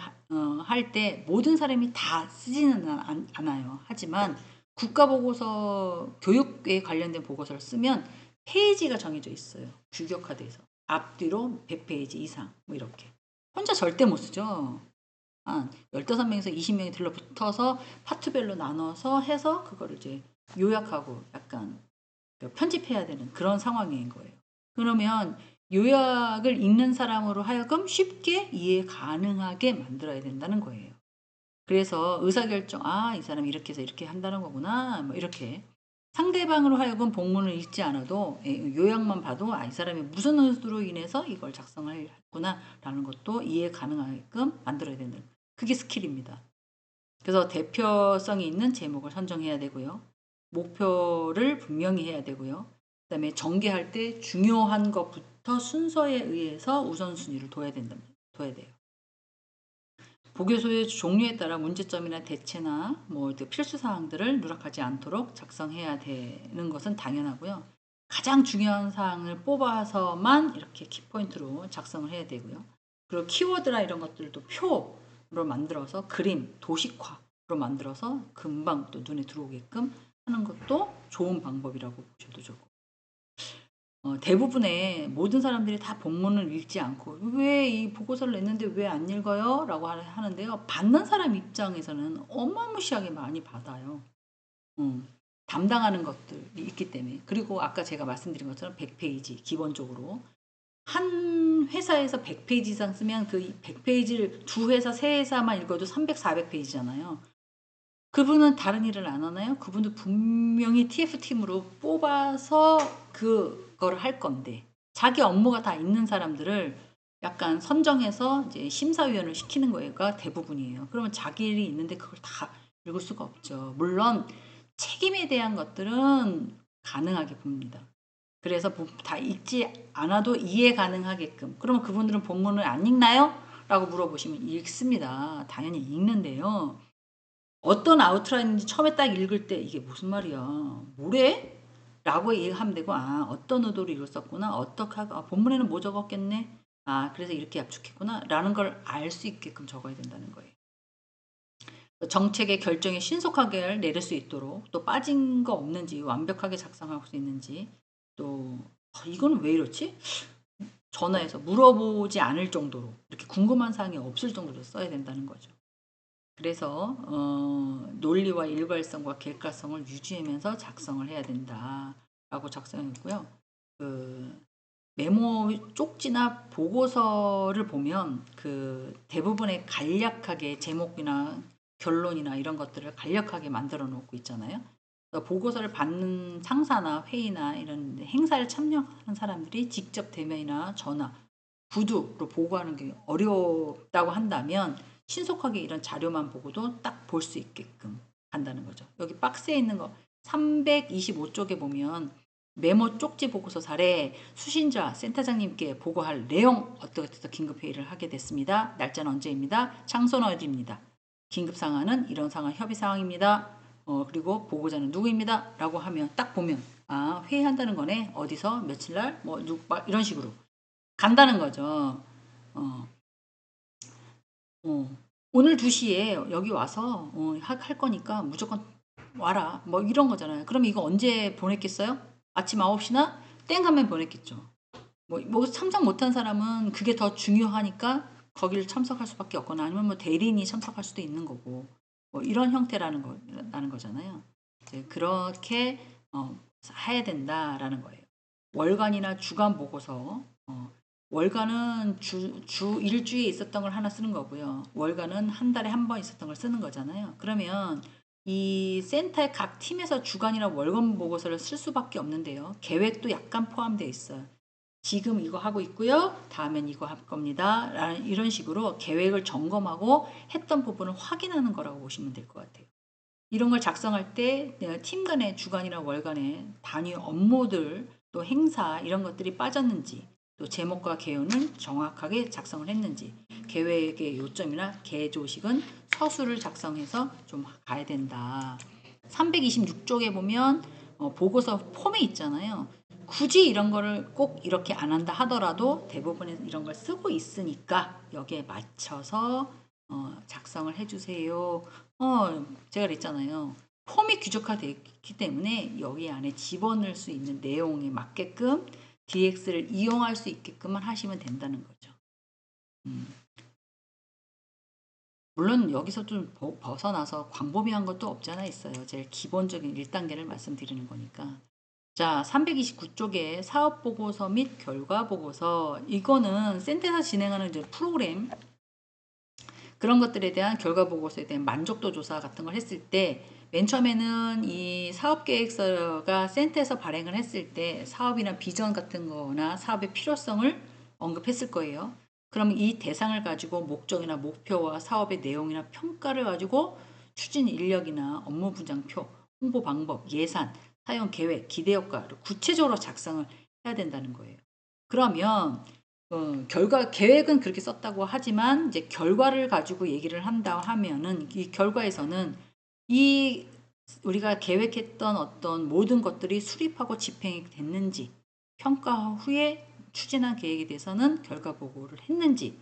할 때 모든 사람이 다 쓰지는 않아요. 하지만 국가보고서 교육에 관련된 보고서를 쓰면 페이지가 정해져 있어요. 규격화돼서 앞뒤로 100페이지 이상 뭐 이렇게 혼자 절대 못 쓰죠. 한 15명에서 20명이 들러붙어서 파트별로 나눠서 해서 그거를 이제 요약하고 약간 편집해야 되는 그런 상황인 거예요. 그러면 요약을 읽는 사람으로 하여금 쉽게 이해 가능하게 만들어야 된다는 거예요. 그래서 의사결정, 이 사람이 이렇게 해서 이렇게 한다는 거구나. 뭐 이렇게. 상대방으로 하여금 본문을 읽지 않아도 요약만 봐도 이 사람이 무슨 의도로 인해서 이걸 작성을 했구나 라는 것도 이해 가능하게끔 만들어야 된다. 그게 스킬입니다. 그래서 대표성이 있는 제목을 선정해야 되고요. 목표를 분명히 해야 되고요. 그 다음에 전개할 때 중요한 것부터 순서에 의해서 우선순위를 둬야 돼요. 보고서의 종류에 따라 문제점이나 대체나 뭐 필수 사항들을 누락하지 않도록 작성해야 되는 것은 당연하고요. 가장 중요한 사항을 뽑아서만 이렇게 키포인트로 작성을 해야 되고요. 그리고 키워드나 이런 것들도 표로 만들어서 그림, 도식화로 만들어서 금방 또 눈에 들어오게끔 하는 것도 좋은 방법이라고 보셔도 좋고. 대부분의 모든 사람들이 다 본문을 읽지 않고 왜 이 보고서를 냈는데 왜 안 읽어요? 라고 하는데요. 받는 사람 입장에서는 어마무시하게 많이 받아요. 담당하는 것들이 있기 때문에. 그리고 아까 제가 말씀드린 것처럼 100페이지 기본적으로 한 회사에서 100페이지 이상 쓰면 그 100페이지를 두 회사, 세 회사만 읽어도 300, 400페이지잖아요. 그분은 다른 일을 안 하나요? 그분도 분명히 TF팀으로 뽑아서 그거를 할 건데 자기 업무가 다 있는 사람들을 약간 선정해서 이제 심사위원을 시키는 거가 대부분이에요. 그러면 자기 일이 있는데 그걸 다 읽을 수가 없죠. 물론 책임에 대한 것들은 가능하게 봅니다. 그래서 다 읽지 않아도 이해 가능하게끔. 그러면 그분들은 본문을 안 읽나요? 라고 물어보시면 읽습니다. 당연히 읽는데요. 어떤 아우트라인인지 처음에 딱 읽을 때 이게 무슨 말이야? 뭐래? 라고 얘기하면 되고 어떤 의도로 이걸 썼구나. 어떻게 본문에는 뭐 적었겠네. 그래서 이렇게 압축했구나. 라는 걸 알 수 있게끔 적어야 된다는 거예요. 정책의 결정에 신속하게 내릴 수 있도록 또 빠진 거 없는지 완벽하게 작성할 수 있는지 또 이거는 왜 이렇지? 전화해서 물어보지 않을 정도로 이렇게 궁금한 사항이 없을 정도로 써야 된다는 거죠. 그래서 논리와 일괄성과 객관성을 유지하면서 작성을 해야 된다라고 작성했고요. 그 메모 쪽지나 보고서를 보면 그 대부분의 간략하게 제목이나 결론이나 이런 것들을 간략하게 만들어 놓고 있잖아요. 그러니까 보고서를 받는 상사나 회의나 이런 행사를 참여하는 사람들이 직접 대면이나 전화, 구두로 보고하는 게 어렵다고 한다면 신속하게 이런 자료만 보고도 딱 볼 수 있게끔 한다는 거죠. 여기 박스에 있는 거 325쪽에 보면 메모 쪽지 보고서 사례 수신자 센터장님께 보고할 내용 어떠어떠 긴급회의를 하게 됐습니다. 날짜는 언제입니다. 장소는 어디입니다. 긴급상황은 이런 상황 협의사항입니다. 그리고 보고자는 누구입니다. 라고 하면 딱 보면 회의한다는 거네. 어디서 며칠날 뭐 이런 식으로 간다는 거죠. 어, 오늘 2시에 여기 와서 할 거니까 무조건 와라. 뭐 이런 거잖아요. 그럼 이거 언제 보냈겠어요? 아침 9시나 땡 하면 보냈겠죠. 뭐 참석 못한 사람은 그게 더 중요하니까 거기를 참석할 수밖에 없거나 아니면 뭐 대리인이 참석할 수도 있는 거고 뭐 이런 형태라는 거잖아요. 이제 그렇게 해야 된다라는 거예요. 월간이나 주간 보고서 월간은 일주에 있었던 걸 하나 쓰는 거고요. 월간은 한 달에 한 번 있었던 걸 쓰는 거잖아요. 그러면 이 센터의 각 팀에서 주간이나 월간 보고서를 쓸 수밖에 없는데요. 계획도 약간 포함되어 있어요. 지금 이거 하고 있고요. 다음엔 이거 할 겁니다. 이런 식으로 계획을 점검하고 했던 부분을 확인하는 거라고 보시면 될 것 같아요. 이런 걸 작성할 때 팀 간의 주간이나 월간의 단위 업무들 또 행사 이런 것들이 빠졌는지 또 제목과 개요는 정확하게 작성을 했는지 계획의 요점이나 개조식은 서술을 작성해서 좀 가야 된다. 326쪽에 보면 보고서 폼에 있잖아요. 굳이 이런 거를 꼭 이렇게 안 한다 하더라도 대부분의 이런 걸 쓰고 있으니까 여기에 맞춰서 작성을 해주세요. 제가 그랬잖아요. 폼이 규정화되어 있기 때문에 여기 안에 집어넣을 수 있는 내용에 맞게끔 DX를 이용할 수 있게끔만 하시면 된다는 거죠. 물론 여기서 좀 벗어나서 광범위한 것도 없지 않아 있어요. 제일 기본적인 1단계를 말씀드리는 거니까. 자, 329쪽에 사업보고서 및 결과보고서, 이거는 센터에서 진행하는 이제 프로그램 그런 것들에 대한 결과보고서에 대한 만족도 조사 같은 걸 했을 때 맨 처음에는 이 사업계획서가 센터에서 발행을 했을 때 사업이나 비전 같은 거나 사업의 필요성을 언급했을 거예요. 그러면 이 대상을 가지고 목적이나 목표와 사업의 내용이나 평가를 가지고 추진 인력이나 업무 분장표, 홍보 방법, 예산, 사용 계획, 기대 효과를 구체적으로 작성을 해야 된다는 거예요. 그러면 결과 계획은 그렇게 썼다고 하지만 이제 결과를 가지고 얘기를 한다 하면은 이 결과에서는 이 우리가 계획했던 어떤 모든 것들이 수립하고 집행이 됐는지 평가 후에 추진한 계획에 대해서는 결과 보고를 했는지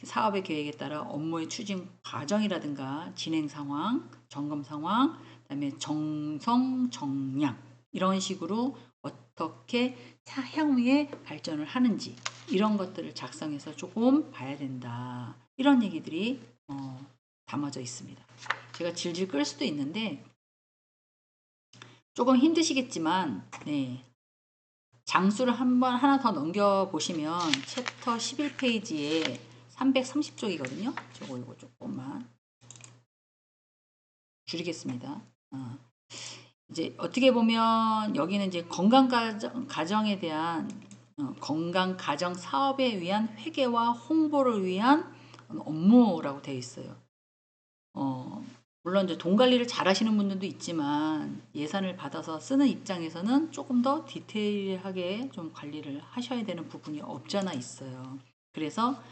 사업의 계획에 따라 업무의 추진 과정이라든가 진행 상황, 점검 상황, 그다음에 정성, 정량 이런 식으로 어떻게 향후에 발전을 하는지 이런 것들을 작성해서 조금 봐야 된다. 이런 얘기들이 담아져 있습니다. 제가 질질 끌 수도 있는데 조금 힘드시겠지만 네. 장수를 한번 하나 더 넘겨보시면 챕터 11페이지에 330쪽이거든요. 이거 조금만 줄이겠습니다. 이제 어떻게 보면 여기는 이제 가정에 대한 건강 가정 사업에 위한 회계와 홍보를 위한 업무라고 되어 있어요. 물론 이제 돈 관리를 잘 하시는 분들도 있지만 예산을 받아서 쓰는 입장에서는 조금 더 디테일하게 좀 관리를 하셔야 되는 부분이 없잖아 있어요. 그래서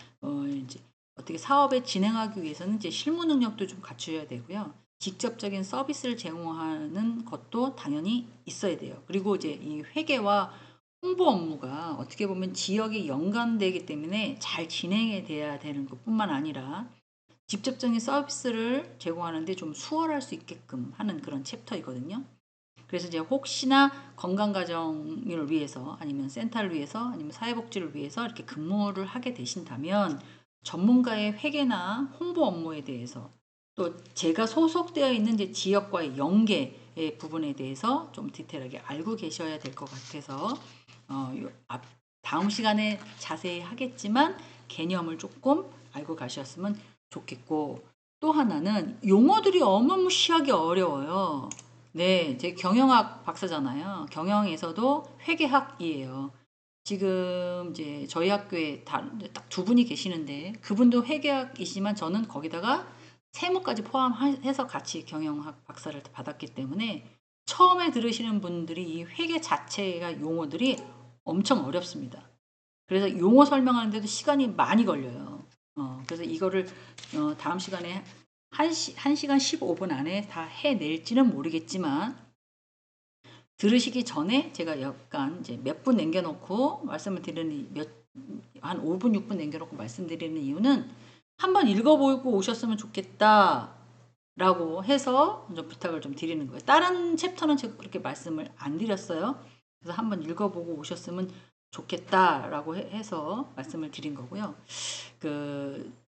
이제 어떻게 사업을 진행하기 위해서는 이제 실무 능력도 좀 갖추셔야 되고요. 직접적인 서비스를 제공하는 것도 당연히 있어야 돼요. 그리고 이제 이 회계와 홍보 업무가 어떻게 보면 지역에 연관되기 때문에 잘 진행이 돼야 되는 것뿐만 아니라 직접적인 서비스를 제공하는데 좀 수월할 수 있게끔 하는 그런 챕터이거든요. 그래서 이제 혹시나 건강가정을 위해서 아니면 센터를 위해서 아니면 사회복지를 위해서 이렇게 근무를 하게 되신다면 전문가의 회계나 홍보 업무에 대해서 또 제가 소속되어 있는 이제 지역과의 연계의 부분에 대해서 좀 디테일하게 알고 계셔야 될 것 같아서 다음 시간에 자세히 하겠지만 개념을 조금 알고 가셨으면 좋겠고 또 하나는 용어들이 어마무시하게 어려워요. 네, 제 경영학 박사잖아요. 경영에서도 회계학이에요. 지금 이제 저희 학교에 딱 두 분이 계시는데 그분도 회계학이지만 저는 거기다가 세무까지 포함해서 같이 경영학 박사를 받았기 때문에 처음에 들으시는 분들이 이 회계 자체가 용어들이 엄청 어렵습니다. 그래서 용어 설명하는데도 시간이 많이 걸려요. 그래서 이거를 다음 시간에 1시간 15분 안에 다 해낼지는 모르겠지만 들으시기 전에 제가 약간 이제 몇 분 남겨놓고 말씀을 드리는 한 5분 6분 남겨놓고 말씀드리는 이유는 한번 읽어보고 오셨으면 좋겠다 라고 해서 좀 부탁을 좀 드리는 거예요. 다른 챕터는 제가 그렇게 말씀을 안 드렸어요. 그래서 한번 읽어보고 오셨으면 좋겠다라고 해서 말씀을 드린 거고요.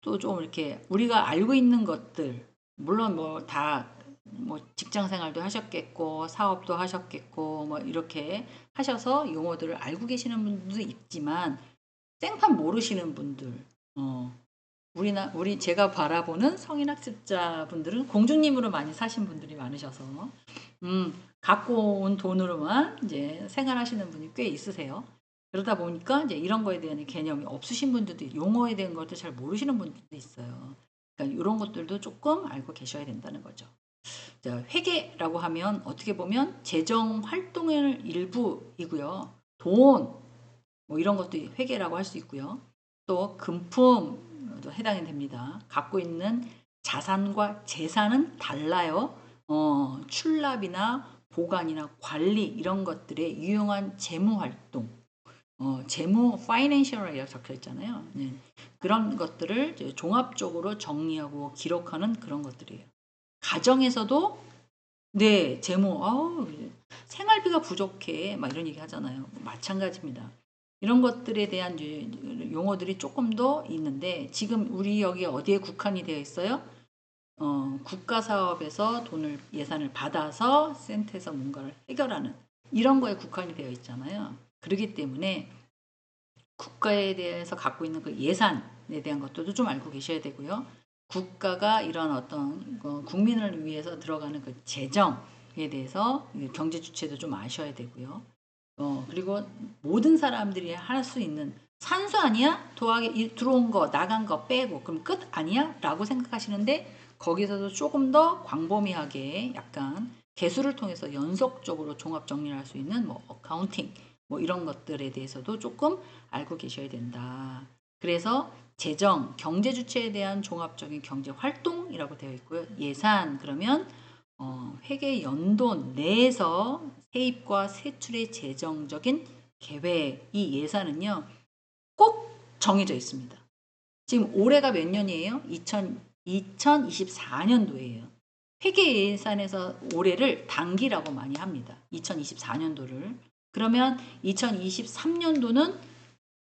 또 좀 이렇게 우리가 알고 있는 것들, 물론 뭐 직장 생활도 하셨겠고, 사업도 하셨겠고, 뭐 이렇게 하셔서 용어들을 알고 계시는 분들도 있지만, 생판 모르시는 분들, 제가 바라보는 성인학습자분들은 공주님으로 많이 사신 분들이 많으셔서, 갖고 온 돈으로만 이제 생활하시는 분이 꽤 있으세요. 그러다 보니까 이제 이런 거에 대한 개념이 없으신 분들도 용어에 대한 것도 잘 모르시는 분들도 있어요. 그러니까 이런 것들도 조금 알고 계셔야 된다는 거죠. 자, 회계라고 하면 어떻게 보면 재정 활동의 일부이고요. 돈, 뭐 이런 것도 회계라고 할 수 있고요. 또 금품도 해당이 됩니다. 갖고 있는 자산과 재산은 달라요. 출납이나 보관이나 관리 이런 것들에 유용한 재무 활동, 재무 파이낸셜이라고 적혀 있잖아요. 네. 그런 것들을 이제 종합적으로 정리하고 기록하는 그런 것들이에요. 가정에서도 네, 재무, 생활비가 부족해, 막 이런 얘기 하잖아요. 마찬가지입니다. 이런 것들에 대한 이제 용어들이 조금 더 있는데, 지금 우리 여기 어디에 국한이 되어 있어요? 국가 사업에서 예산을 받아서 센터에서 뭔가를 해결하는 이런 거에 국한이 되어 있잖아요. 그렇기 때문에 국가에 대해서 갖고 있는 그 예산에 대한 것들도 좀 알고 계셔야 되고요. 국가가 이런 어떤 국민을 위해서 들어가는 그 재정에 대해서 경제 주체도 좀 아셔야 되고요. 그리고 모든 사람들이 할 수 있는 산수 아니야? 도하게 들어온 거 나간 거 빼고 그럼 끝 아니야? 라고 생각하시는데 거기서도 조금 더 광범위하게 약간 개수를 통해서 연속적으로 종합 정리를 할 수 있는 뭐 어카운팅 뭐 이런 것들에 대해서도 조금 알고 계셔야 된다. 그래서 재정, 경제 주체에 대한 종합적인 경제 활동이라고 되어 있고요. 예산 그러면 회계 연도 내에서 세입과 세출의 재정적인 계획, 이 예산은요 꼭 정해져 있습니다. 지금 올해가 몇 년이에요? 2024년도예요. 회계 예산에서 올해를 단기라고 많이 합니다. 2024년도를. 그러면 2023년도는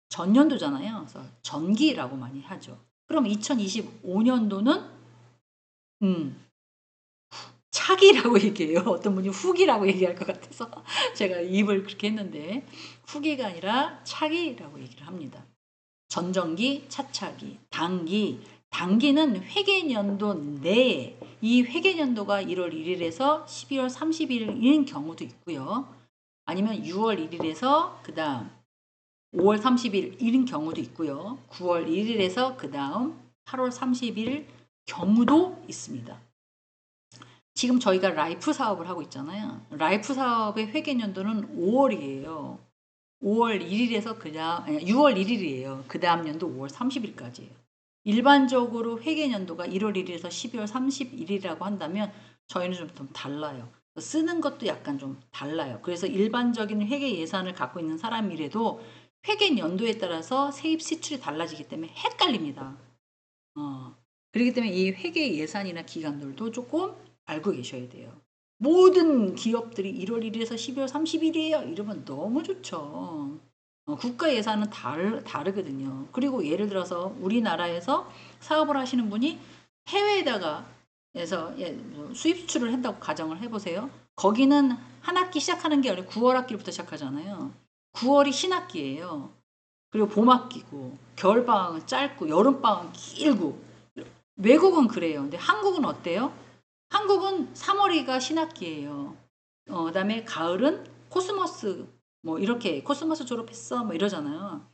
전년도잖아요. 그래서 전기라고 많이 하죠. 그럼 2025년도는 차기라고 얘기해요. 어떤 분이 후기라고 얘기할 것 같아서 제가 입을 그렇게 했는데 후기가 아니라 차기라고 얘기를 합니다. 전정기, 차차기, 단기. 단기는 회계연도 내에 이 회계연도가 1월 1일에서 12월 30일인 경우도 있고요. 아니면 6월 1일에서 그 다음 5월 30일인 경우도 있고요. 9월 1일에서 그 다음 8월 30일 경우도 있습니다. 지금 저희가 라이프 사업을 하고 있잖아요. 라이프 사업의 회계연도는 5월이에요. 5월 1일에서 그 다음, 6월 1일이에요. 그 다음 연도 5월 30일까지예요. 일반적으로 회계연도가 1월 1일에서 12월 31일이라고 한다면 저희는 좀 달라요. 쓰는 것도 약간 좀 달라요. 그래서 일반적인 회계 예산을 갖고 있는 사람이라도 회계연도에 따라서 세입 시출이 달라지기 때문에 헷갈립니다. 그렇기 때문에 이 회계 예산이나 기간들도 조금 알고 계셔야 돼요. 모든 기업들이 1월 1일에서 12월 30일이에요. 이러면 너무 좋죠. 국가 예산은 다르거든요. 그리고 예를 들어서 우리나라에서 사업을 하시는 분이 해외에다가 해서 뭐 수입 수출을 한다고 가정을 해보세요. 거기는 한 학기 시작하는 게 원래 9월 학기부터 시작하잖아요. 9월이 신학기예요. 그리고 봄학기고 겨울방학은 짧고 여름방학은 길고 외국은 그래요. 근데 한국은 어때요? 한국은 3월이가 신학기예요. 그다음에 가을은 코스모스 뭐 이렇게 코스모스 졸업했어 뭐 이러잖아요.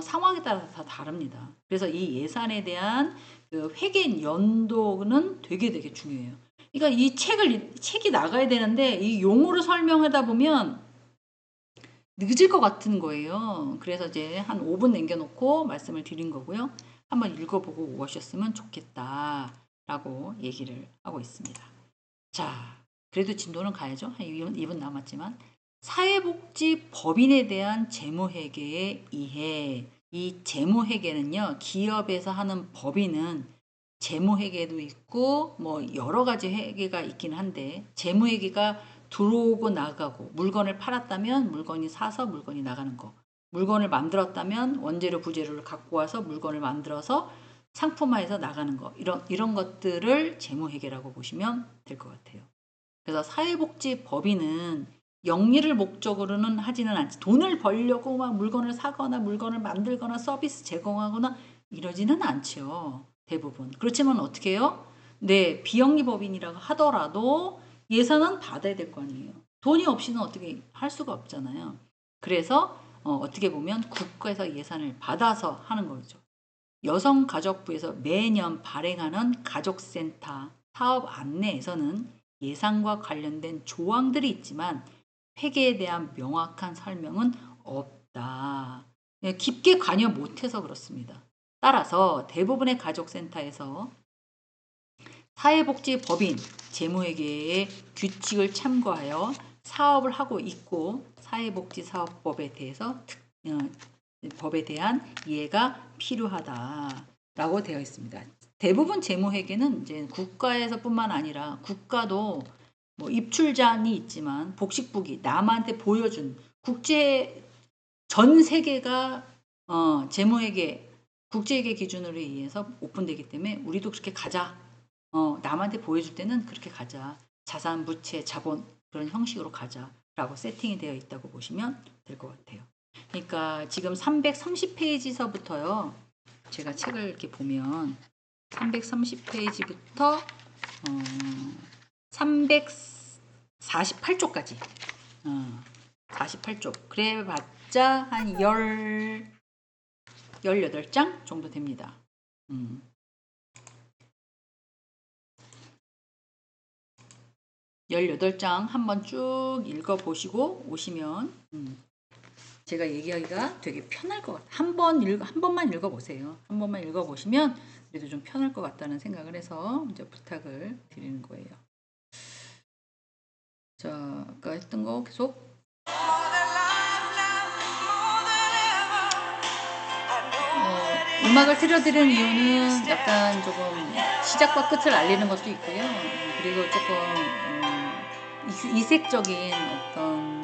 상황에 따라서 다 다릅니다. 그래서 이 예산에 대한 그 회계 연도는 되게 중요해요. 그러니까 이 책이 나가야 되는데 이 용어를 설명하다 보면 늦을 것 같은 거예요. 그래서 이제 한 5분 남겨놓고 말씀을 드린 거고요. 한번 읽어보고 오셨으면 좋겠다라고 얘기를 하고 있습니다. 자, 그래도 진도는 가야죠. 한 2분 남았지만 사회복지법인에 대한 재무회계의 이해. 이 재무회계는요. 기업에서 하는 법인은 재무회계도 있고 뭐 여러 가지 회계가 있긴 한데 재무회계가 들어오고 나가고 물건을 팔았다면 물건이 사서 물건이 나가는 거. 물건을 만들었다면 원재료 부재료를 갖고 와서 물건을 만들어서 상품화해서 나가는 거. 이런 것들을 재무회계라고 보시면 될 것 같아요. 그래서 사회복지법인은 영리를 목적으로는 하지는 않지. 돈을 벌려고 막 물건을 사거나 물건을 만들거나 서비스 제공하거나 이러지는 않죠. 대부분. 그렇지만 어떻게 해요? 네, 비영리법인이라고 하더라도 예산은 받아야 될 거 아니에요. 돈이 없이는 어떻게 할 수가 없잖아요. 그래서 어떻게 보면 국가에서 예산을 받아서 하는 거죠. 여성가족부에서 매년 발행하는 가족센터 사업 안내에서는 예산과 관련된 조항들이 있지만 회계에 대한 명확한 설명은 없다. 깊게 관여 못해서 그렇습니다. 따라서 대부분의 가족센터에서 사회복지법인 재무회계의 규칙을 참고하여 사업을 하고 있고 사회복지사업법에 대해서 법에 대한 이해가 필요하다라고 되어 있습니다. 대부분 재무회계는 이제 국가에서뿐만 아니라 국가도 뭐 입출잔이 있지만 복식부기 남한테 보여준 국제 전 세계가 재무회계 국제회계 기준으로 의해서 오픈되기 때문에 우리도 그렇게 가자. 남한테 보여줄 때는 그렇게 가자. 자산, 부채, 자본 그런 형식으로 가자라고 세팅이 되어 있다고 보시면 될 것 같아요. 그러니까 지금 330페이지서부터요. 제가 책을 이렇게 보면 330페이지부터 348쪽까지 48쪽 그래 봤자 한 18장 정도 됩니다. 18장 한번 쭉 읽어보시고 오시면 제가 얘기하기가 되게 편할 것 같아요. 한 번만 읽어보세요. 한 번만 읽어보시면 그래도 좀 편할 것 같다는 생각을 해서 이제 부탁을 드리는 거예요. 자, 아까 했던 거 계속. 음악을 틀어드리는 이유는 약간 조금 시작과 끝을 알리는 것도 있고요. 그리고 조금 이색적인 어떤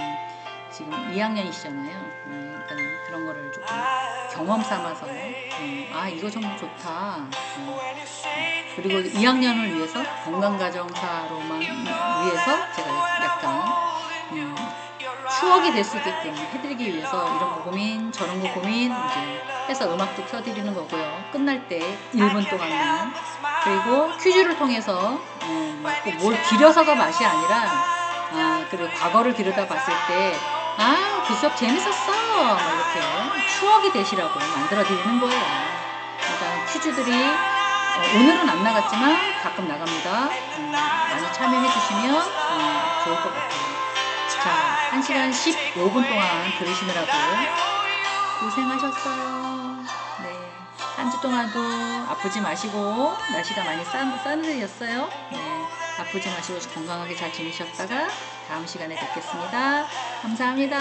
지금 2학년이시잖아요. 그러니까 그런 거를 조금 경험 삼아서 이거 정말 좋다. 그리고 2학년을 위해서 건강가정사로만 위해서 제가 약간 추억이 될 수 있게끔 해드리기 위해서 이런 거 고민 저런 거 고민 이제 해서 음악도 켜드리는 거고요. 끝날 때 1분 동안만 그리고 퀴즈를 통해서 뭘 길어서가 맛이 아니라 그리고 과거를 들여다 봤을 때 그 수업 재밌었어 이렇게 추억이 되시라고 만들어 드리는 거예요. 그러니까 퀴즈들이 오늘은 안 나갔지만 가끔 나갑니다. 많이 참여해 주시면 좋을 것 같아요. 자, 1시간 15분 동안 들으시느라고 고생하셨어요. 네, 한 주 동안도 아프지 마시고 날씨가 많이 싸늘해졌어요. 네, 아프지 마시고 건강하게 잘 지내셨다가 다음 시간에 뵙겠습니다. 감사합니다.